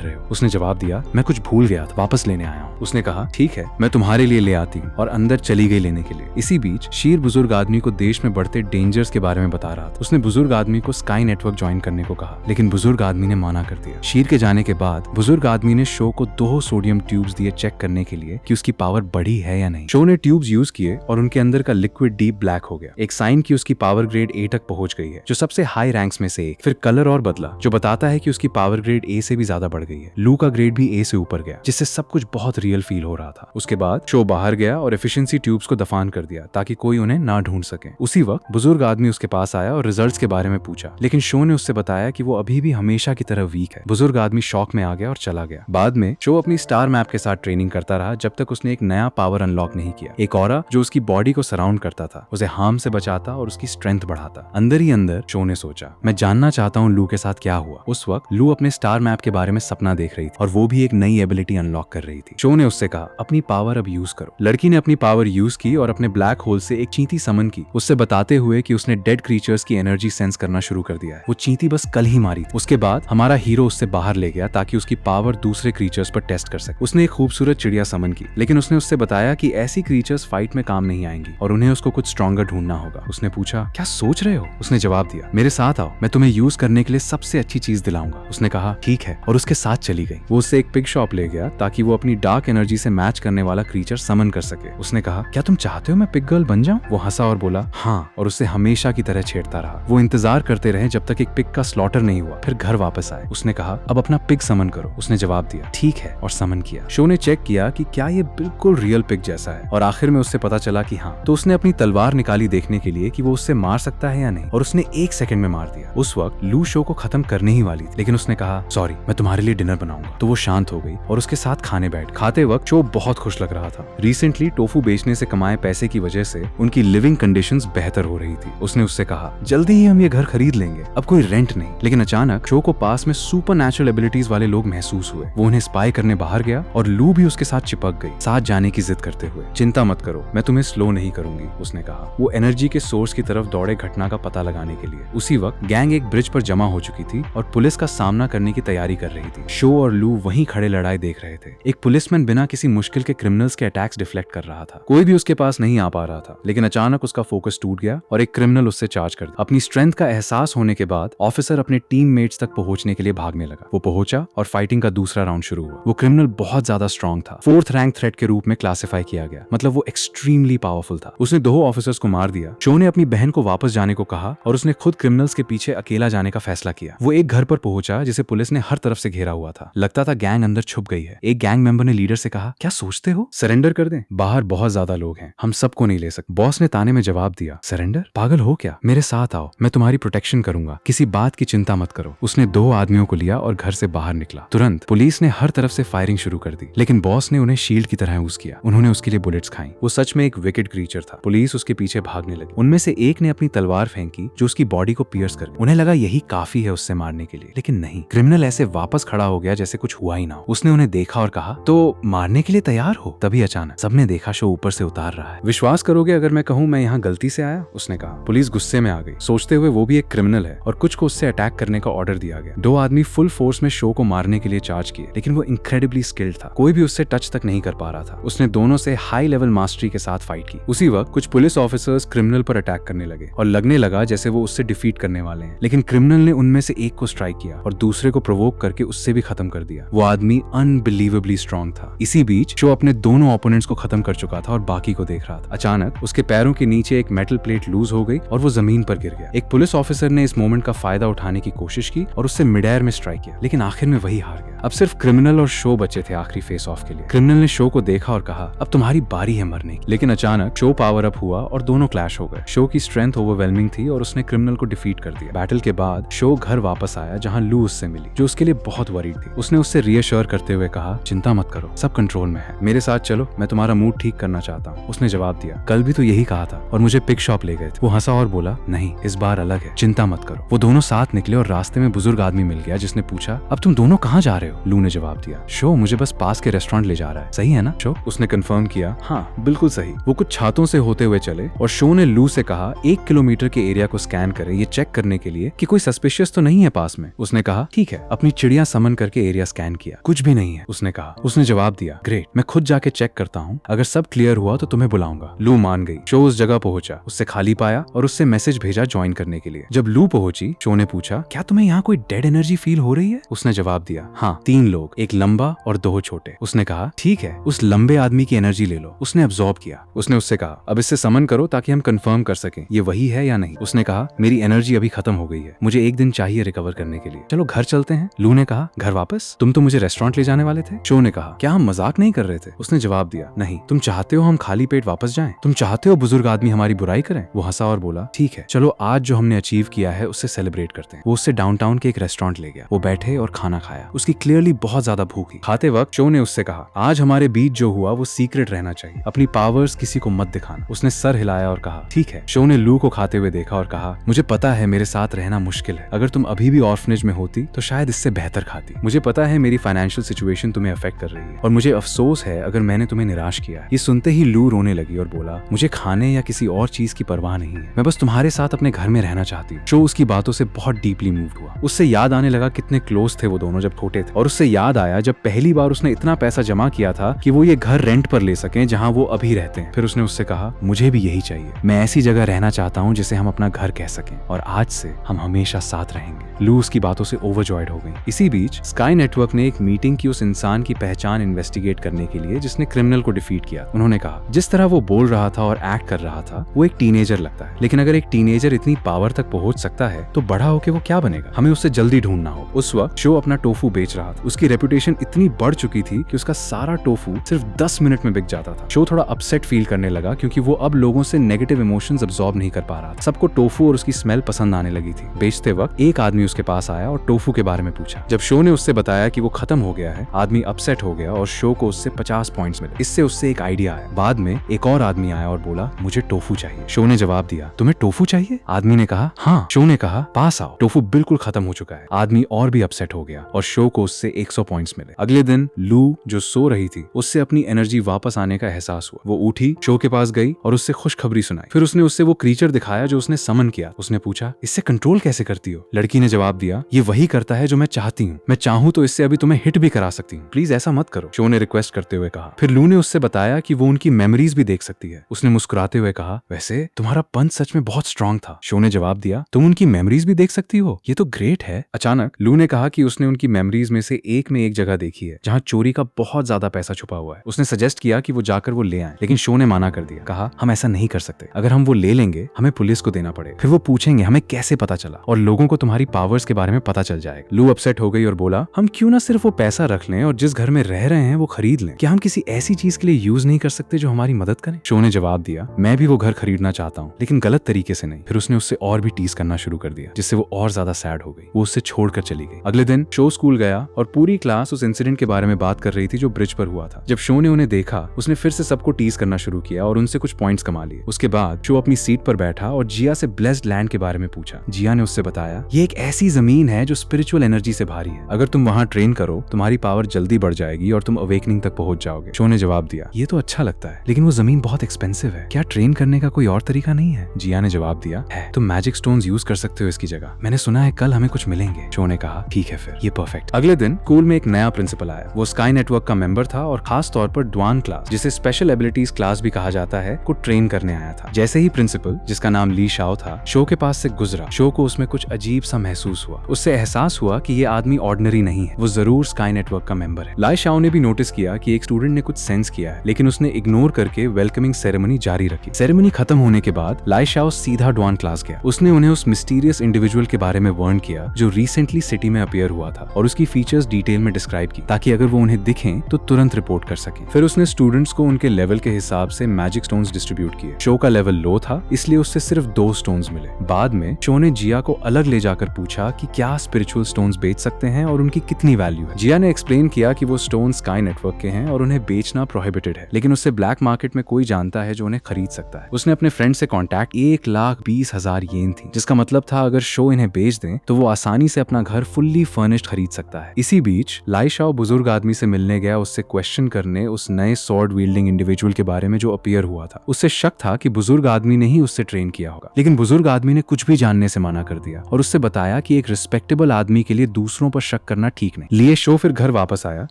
रहे हो? उसने जवाब दिया, मैं कुछ भूल गया था, वापस लेने आया हूँ। उसने कहा, ठीक है, मैं तुम्हारे लिए ले आती हूँ, और अंदर चली गई लेने के लिए। इसी बीच शेर बुजुर्ग आदमी को देश में बढ़ते डेंजर्स के बारे में बता रहा था। उसने बुजुर्ग आदमी को स्काई नेटवर्क ज्वाइन करने को कहा, लेकिन बुजुर्ग आदमी ने माना कर दिया। शेर के जाने के बाद बुजुर्ग आदमी ने शो को 2 सोडियम ट्यूब्स दिए चेक करने के लिए कि उसकी पावर बढ़ी है या नहीं। शो ने ट्यूब्स यूज किए और उनके अंदर का लिक्विड डीप ब्लैक हो गया, एक साइन की उसकी पावर ग्रेड ए तक पहुंच गई है, जो सबसे हाई रैंक्स में से एक। फिर कलर और बदला, जो बताता है कि उसकी पावर ग्रेड ए से भी ज्यादा बढ़ गई है। लू का ग्रेड भी ए से ऊपर गया, जिससे सब कुछ बहुत रियल फील हो रहा था। उसके बाद शो बाहर गया और एफिशिएंसी ट्यूब्स को दफन कर दिया ताकि कोई उन्हें ना ढूंढ सके। उसी वक्त बुजुर्ग आदमी उसके पास आया और रिजल्ट्स के बारे में पूछा, लेकिन शो ने उससे बताया कि वो अभी भी हमेशा की तरह वीक है। बुजुर्ग आदमी शॉक में आ गया और चला गया। बाद में शो अपनी स्टार मैप के साथ ट्रेनिंग करता रहा जब तक उसने एक नया पावर अनलॉक नहीं किया, एक ऑरा जो उसकी बॉडी को सराउंड करता था, उसे हार्म से बचाता और उसकी स्ट्रेंथ बढ़ाता। अंदर ही अंदर शो ने सोचा, मैं जानना चाहता हूँ लू के साथ क्या हुआ। उस वक्त लू अपने स्टार मैप के बारे में सपना देख रही थी और वो भी एक नई एबिलिटी अनलॉक कर रही थी। शो ने उससे कहा, अपनी पावर अब यूज करो। लड़की ने अपनी पावर यूज की और अपने ब्लैक होल से एक चींटी समन की, उससे बताते हुए कि उसने डेड क्रीचर्स की एनर्जी सेंस करना शुरू कर दिया है। वो चींटी बस कल ही मारी थी। उसके बाद हमारा हीरो उससे बाहर ले गया ताकि उसकी पावर दूसरे क्रीचर्स पर टेस्ट कर सके। उसने एक खूबसूरत चिड़िया समन की, लेकिन उसने उससे बताया कि ऐसी क्रीचर्स फाइट में काम नहीं आएंगी और उन्हें उसको कुछ स्ट्रॉन्गर ढूंढना होगा। उसने पूछा, क्या सोच रहे हो? उसने जवाब दिया, मेरे साथ आओ, मैं तुम्हें यूज करने के लिए सबसे अच्छी चीज दिलाऊंगा। उसने कहा, ठीक है, और उसके साथ चली गई। वो उससे एक पिग शॉप ले गया ताकि वो अपनी डार्क एनर्जी से मैच करने वाला क्रीचर समन कर सके। उसने कहा, क्या तुम चाहते हो मैं पिग गर्ल बन जाऊं? वो हंसा और बोला, हाँ, और उससे हमेशा की तरह छेड़ता रहा। वो इंतजार करते रहे जब तक एक पिग का स्लॉटर नहीं हुआ, फिर घर वापस आए। उसने कहा, अब अपना पिग समन करो। उसने जवाब दिया, ठीक है, और समन किया। शो ने चेक किया कि क्या ये बिल्कुल रियल पिग जैसा है, और आखिर में उससे पता चला कि हाँ। तो उसने अपनी तलवार निकाली देखने के लिए कि वो उससे मार सकता है या नहीं, और उसने 1 सेकंड में मार दिया। उस वक्त लू शो को खत्म करने ही वाली थी, लेकिन उसने कहा, सॉरी, मैं तुम्हारे लिए डिनर बनाऊंगा। तो वो शांत हो गई और उसके साथ खाने बैठ। खाते वक्त शो बहुत खुश लग रहा था। रिसेंटली टोफू बेचने से कमाए पैसे की वजह से उनकी लिविंग कंडीशंस बेहतर हो रही थी। उसने उससे कहा, जल्दी ही हम ये घर खरीद लेंगे, अब कोई रेंट नहीं। लेकिन अचानक शो को पास में सुपर नेचुरल एबिलिटीज वाले लोग महसूस हुए। वो उन्हें स्पाई करने बाहर गया और लू भी उसके साथ चिपक गई, साथ जाने की जिद करते हुए। चिंता मत करो, मैं तुम्हें स्लो नहीं करूंगी, उसने कहा। वो एनर्जी के सोर्स की तरफ दौड़े घटना का पता लगाने के लिए। उसी वक्त गैंग एक ब्रिज पर जमा हो चुकी थी और पुलिस का सामना करने की तैयारी कर रही थी। शो और लू वहीं खड़े लड़ाई देख रहे थे। एक पुलिसमैन बिना किसी मुश्किल के क्रिमिनल्स के अटैक्स डिफ्लेक्ट कर रहा था। कोई भी उसके पास नहीं आ पा रहा था, लेकिन अचानक उसका फोकस टूट गया और एक क्रिमिनल उससे चार्ज कर दिया। अपनी स्ट्रेंथ का एहसास होने के बाद ऑफिसर अपने टीममेट्स तक पहुंचने के लिए भागने लगा। वो पहुंचा और फाइटिंग का दूसरा राउंड शुरू हुआ। वो क्रिमिनल बहुत ज्यादा स्ट्रॉन्ग था, 4th रैंक थ्रेट के रूप में क्लासिफाई किया गया, मतलब वो एक्सट्रीमली पावरफुल था। उसने 2 ऑफिसर्स को मार दिया। शो ने अपनी बहन को वापस जाने को कहा और उसने खुद क्रिमिनल्स के पीछे अकेला जाने का फैसला किया। वो एक घर पर पहुंचा जिसे पुलिस ने हर तरफ से घेरा हुआ था। लगता था गैंग अंदर छुप गई है। एक गैंग मेंबर ने लीडर से कहा, क्या सोचते हो, सरेंडर कर दें? बाहर बहुत ज्यादा लोग हैं, हम सबको नहीं ले सकते। बॉस ने ताने में जवाब दिया, सरेंडर? पागल हो क्या? मेरे साथ आओ, मैं तुम्हारी प्रोटेक्शन करूंगा, किसी बात की चिंता मत करो। उसने 2 आदमियों को लिया और घर से बाहर निकला। तुरंत पुलिस ने हर तरफ से फायरिंग शुरू कर दी, लेकिन बॉस ने उन्हें शील्ड की तरह यूज किया। उन्होंने उसके लिए बुलेट्स खाई। वो सच में एक विकेड क्रीचर था। पुलिस उसके पीछे भागने लगी। उनमें से एक ने अपनी तलवार फेंकी जो उसकी बॉडी को पियर्स कर गई। उन्हें लगा यही काफी है उससे मारने के लिए, लेकिन नहीं। क्रिमिनल ऐसे वापस खड़ा हो गया जैसे कुछ हुआ ही ना हो। उसने उन्हें देखा और कहा, तो मारने के लिए तैयार हो? तभी अचानक सबने देखा शो ऊपर से उतार रहा है। विश्वास करोगे अगर मैं कहूं मैं यहाँ गलती से आया? उसने कहा। पुलिस गुस्से में आ गई, सोचते हुए वो भी एक क्रिमिनल है, और कुछ को उससे अटैक करने का ऑर्डर दिया गया। 2 आदमी फुल फोर्स में शो को मारने के लिए चार्ज किए, लेकिन वो इनक्रेडिबली स्किल्ड था। कोई भी उससे टच तक नहीं कर पा रहा था। उसने दोनों से हाई लेवल मास्टरी के साथ फाइट की। उसी वक्त कुछ पुलिस ऑफिसर्स क्रिमिनल पर अटैक करने लगे और लगने लगा जैसे वो उससे डिफीट करने वाले हैं, लेकिन क्रिमिनल ने उनमें से एक को स्ट्राइक किया और दूसरे को प्रोवोक करके उससे भी खत्म कर दिया। वो आदमी अनबिलीवेबली स्ट्रॉन्ग था। इसी बीच शो अपने दोनों ओपोनेंट्स को खत्म कर चुका था और बाकी को देख रहा था। अचानक उसके पैरों के नीचे एक मेटल प्लेट लूज हो गई और वो जमीन पर गिर गया। एक पुलिस ऑफिसर ने इस मोमेंट का फायदा उठाने की कोशिश की और उससे मिड एयर में स्ट्राइक किया, लेकिन आखिर में वही हार गया। अब सिर्फ क्रिमिनल और शो बचे थे आखिरी फेस ऑफ के लिए। क्रिमिनल ने शो को देखा और कहा, अब तुम्हारी बारी है मरने की। लेकिन अचानक शो पावर अप हुआ और दोनों क्लैश हो गए। शो की स्ट्रेंथ ओवरवेलमिंग थी और उसने क्रिमिनल को डिफीट कर दिया। बैटल के बाद शो घर वापस आया जहां लू उससे मिली, जो उसके लिए बहुत वरीड थी। उसने उससे रियश्योर करते हुए कहा, चिंता मत करो, सब कंट्रोल में है, मेरे साथ चलो, मैं तुम्हारा मूड ठीक करना चाहता हूँ। उसने जवाब दिया, कल भी तो यही कहा था और मुझे पिग शॉप ले गए थे। वो हंसा और बोला, नहीं, इस बार अलग है, चिंता मत करो। वो दोनों साथ निकले और रास्ते में बुजुर्ग आदमी मिल गया जिसने पूछा, अब तुम दोनों कहाँ जा रहे रहे हो? लू ने जवाब दिया, शो मुझे बस पास के रेस्टोरेंट ले जा रहा है, सही है ना शो? उसने कंफर्म किया, हाँ बिल्कुल सही। वो कुछ छातों से होते हुए चले और शो ने लू से कहा 1 किलोमीटर के एरिया को स्कैन करें, ये चेक करने के लिए कि कोई सस्पिशियस तो नहीं है पास में। उसने कहा ठीक है। अपनी चिड़िया समन करके एरिया स्कैन किया, कुछ भी नहीं है उसने कहा। उसने जवाब दिया, ग्रेट, मैं खुद जाके चेक करता हूँ, अगर सब क्लियर हुआ तो तुम्हें बुलाऊंगा। लू मान गई। शो उस जगह पहुंचा, उससे खाली पाया और उससे मैसेज भेजा ज्वाइन करने के लिए। जब लू पहुंची, शो ने पूछा, क्या तुम्हें यहाँ कोई डेड एनर्जी फील हो रही है? उसने जवाब दिया, हाँ 3 लोग, एक लंबा और 2 छोटे। उसने कहा ठीक है, उस लंबे आदमी की एनर्जी ले लो। उसने अब्सॉर्ब किया। उसने उससे कहा, अब इससे समन करो ताकि हम कंफर्म कर सकें ये वही है या नहीं। उसने कहा, मेरी एनर्जी अभी खत्म हो गई है, मुझे 1 दिन चाहिए रिकवर करने के लिए। चलो घर चलते हैं। लू ने कहा, घर वापस? तुम तो मुझे रेस्टोरेंट ले जाने वाले थे। शो ने कहा, क्या हम मजाक नहीं कर रहे थे? उसने जवाब दिया, नहीं, तुम चाहते हो हम खाली पेट वापस जाएं? तुम चाहते हो बुजुर्ग आदमी हमारी बुराई करें? वो हंसा और बोला, ठीक है, चलो आज जो हमने अचीव किया है उससे सेलिब्रेट करते हैं। वो उससे डाउनटाउन के एक रेस्टोरेंट ले गया। वो बैठे और खाना खाया। उसकी क्लियरली बहुत ज्यादा भूख थी। खाते वक्त शो ने उससे कहा, आज हमारे बीच जो हुआ वो सीक्रेट रहना चाहिए, अपनी पावर्स किसी को मत दिखाना। उसने सर हिलाया और कहा, ठीक है। शो ने लू को खाते हुए देखा और कहा, मुझे पता है मेरे साथ रहना मुश्किल है, अगर तुम अभी भी ऑर्फनेज में होती तो शायद इससे बेहतर खाती। मुझे पता है मेरी फाइनेंशियल सिचुएशन तुम्हें अफेक्ट कर रही है और मुझे अफसोस है अगर मैंने तुम्हें निराश किया है। ये सुनते ही लू रोने लगी और बोला, मुझे खाने या किसी और चीज की परवाह नहीं है, मैं बस तुम्हारे साथ अपने घर में रहना चाहती हूँ। शो उसकी बातों से बहुत डीपली मूव्ड हुआ। उससे याद आने लगा कितने क्लोज थे वो दोनों जब छोटे थे, और उससे याद आया जब पहली बार उसने इतना पैसा जमा किया था कि वो ये घर रेंट पर ले सकें जहाँ वो अभी रहते हैं। फिर उसने उससे कहा, मुझे भी यही चाहिए, मैं ऐसी जगह रहना चाहता हूँ जिसे हम अपना घर कह सकें और आज से हम हमेशा साथ रहेंगे। लू उसकी बातों से ओवरजॉयड हो गई। इसी बीच स्काई नेटवर्क ने एक मीटिंग की उस इंसान की पहचान इन्वेस्टिगेट करने के लिए जिसने क्रिमिनल को डिफीट किया। उन्होंने कहा, जिस तरह वो बोल रहा था और एक्ट कर रहा था वो एक टीनेजर लगता है, लेकिन अगर एक टीनेजर इतनी पावर तक पहुंच सकता है तो बड़ा होके वो क्या बनेगा? हमें उससे जल्दी ढूंढना हो। उस वक्त शो अपना टोफू बेच रहा था। उसकी रेपुटेशन इतनी बढ़ चुकी थी कि उसका सारा टोफू सिर्फ 10 मिनट में बिक जाता था। शो थोड़ा अपसेट फील करने लगा क्योंकि वो अब लोगों से नेगेटिव इमोशंस अब्सॉर्ब नहीं कर पा रहा था। सबको टोफू और उसकी स्मेल पसंद आने लगी थी। बेचते वक्त एक आदमी उसके पास आया और टोफू के बारे में पूछा। जब शो ने उससे बताया कि वो खत्म हो गया है, आदमी अपसेट हो गया और शो को उससे 50 पॉइंट्स मिले। इससे उससे एक आइडिया आया। बाद में एक और आदमी आया और बोला, मुझे टोफू चाहिए। शो ने जवाब दिया, तुम्हें टोफू चाहिए? आदमी ने कहा, हाँ। शो ने कहा, पास आओ, टोफू बिल्कुल खत्म हो चुका है। आदमी और भी अपसेट हो गया और शो को उससे 100 पॉइंट्स मिले। अगले दिन लू जो सो रही थी उससे अपनी एनर्जी वापस आने का एहसास हुआ। वो उठी, शो के पास गई और उससे खुशखबरी सुनाई। फिर उसने उससे वो क्रीचर दिखाया जो उसने समन किया। उसने पूछा, इससे कंट्रोल कैसे करती हो? लड़की ने जवाब दिया, ये वही करता है जो मैं चाहती हूँ, मैं चाहूँ तो इससे अभी तुम्हें हिट भी करा सकती हूँ, प्लीज ऐसा मत करो। शो ने रिक्वेस्ट करते हुए कहा। फिर लू ने उससे बताया कि वो उनकी मेमोरीज भी देख सकती है। उसने मुस्कुराते हुए कहा, वैसे तुम्हारा पंच सच में बहुत स्ट्रांग था। शो ने जवाब दिया, तुम उनकी मेमोरीज भी देख सकती हो, ये तो ग्रेट है। अचानक लू ने कहा कि उसने उनकी मेमोरीज में से एक जगह देखी है जहाँ चोरी का बहुत ज्यादा पैसा छुपा हुआ है। उसने सजेस्ट किया कि वो जाकर वो ले आए, लेकिन शो ने मना कर दिया। कहा, हम ऐसा नहीं कर सकते, अगर हम वो ले लेंगे हमें पुलिस को देना पड़ेगा, फिर वो पूछेंगे हमें कैसे पता चला और लोगों को तुम्हारी पावर्स के बारे में पता चल जाएगा। लू अपसेट हो गई और बोला, हम क्यों ना सिर्फ वो पैसा रख लें और जिस घर में रह रहे हैं वो खरीद लें? क्या हम किसी ऐसी चीज के लिए यूज नहीं कर सकते जो हमारी मदद करे? शो ने जवाब दिया, मैं भी वो घर खरीदना चाहता हूँ, लेकिन गलत तरीके से नहीं। फिर उसने उससे और भी टीज करना शुरू कर दिया जिससे वो और ज्यादा सैड हो गई। वो उससे छोड़कर चली गई। अगले दिन शो स्कूल गया और पूरी क्लास उस इंसिडेंट के बारे में बात कर रही थी जो ब्रिज पर हुआ था। जब शो ने उन्हें देखा उसने फिर से सबको टीज करना शुरू किया और उनसे कुछ पॉइंट्स कमा लिए। उसके बाद शो अपनी सीट पर बैठा और जिया से ब्लेस्ड लैंड के बारे में पूछा। जिया ने उससे बताया, ये एक ऐसी जमीन है जो स्पिरिचुअल एनर्जी से भारी है, अगर तुम वहां ट्रेन करो तुम्हारी पावर जल्दी बढ़ जाएगी और तुम अवेकनिंग तक पहुंच जाओगे। शो ने जवाब दिया, ये तो अच्छा लगता है, लेकिन वो जमीन बहुत एक्सपेंसिव है, क्या ट्रेन करने का कोई और तरीका नहीं है? जिया ने जवाब दिया, है, तुम मैजिक स्टोन्स यूज कर सकते हो इसकी जगह, मैंने सुना है कल हमें कुछ मिलेंगे। शो ने कहा, ठीक है फिर, ये परफेक्ट। अगले दिन स्कूल में एक नया प्रिंसिपल आया। वो स्काई नेटवर्क का मेंबर था और खास तौर पर ड्वान क्लास, जिसे स्पेशल एबिलिटीज क्लास भी कहा जाता है, को ट्रेन करने आया था। जैसे ही प्रिंसिपल, जिसका नाम ली शाओ था, शो के पास से गुजरा, शो को उसमें कुछ अजीब सा महसूस हुआ। उससे एहसास हुआ कि ये आदमी ऑर्डिनरी नहीं है, वो जरूर स्काई नेटवर्क का मेंबर है। लाई शाओ ने भी नोटिस किया कि एक स्टूडेंट ने कुछ सेंस किया है, लेकिन उसने इग्नोर करके वेलकमिंग सेरेमनी जारी रखी। सेरेमनी खत्म होने के बाद लाई शाओ सीधा ड्वान क्लास गया। उसने उन्हें उस मिस्टीरियस इंडिविजुअल के बारे में वर्न किया जो रिसेंटली सिटी में अपीयर हुआ था और उसकी फीचर्स डिटेल में डिस्क्राइब की, ताकि अगर वो उन्हें दिखें तो तुरंत रिपोर्ट कर सके। फिर उसने स्टूडेंट्स को उनके लेवल के हिसाब से मैजिक स्टोन्स डिस्ट्रीब्यूट किए। शो का लेवल लो था, इसलिए उससे सिर्फ 2 स्टोन्स मिले। बाद में शो ने जिया को अलग ले जाकर पूछा कि क्या स्पिरिचुअल स्टोन्स बेच सकते हैं और उनकी कितनी वैल्यू है। जिया ने एक्सप्लेन किया कि वो स्टोन स्काई नेटवर्क के हैं और उन्हें बेचना प्रोहिबिटेड है, लेकिन उससे ब्लैक मार्केट में कोई जानता है जो उन्हें खरीद सकता है। उसने अपने फ्रेंड से कॉन्टैक्ट 1,20,000 येन थी, जिसका मतलब था अगर शो इन्हें बेच दें तो वो आसानी से अपना घर फुल्ली फर्निश्ड खरीद सकता है। इसी बीच लाई शाओ बुजुर्ग आदमी से मिलने गया, उससे क्वेश्चन करने उस नए स्वॉर्ड वील्डिंग इंडिविजुअल के बारे में जो अपीयर हुआ था। उससे शक था कि बुजुर्ग आदमी ने ही उससे ट्रेन किया होगा, लेकिन बुजुर्ग आदमी ने कुछ भी जानने से मना कर दिया और उससे बताया कि एक रिस्पेक्टेबल आदमी के लिए दूसरों पर शक करना ठीक नहीं। लिए शो फिर घर वापस आया,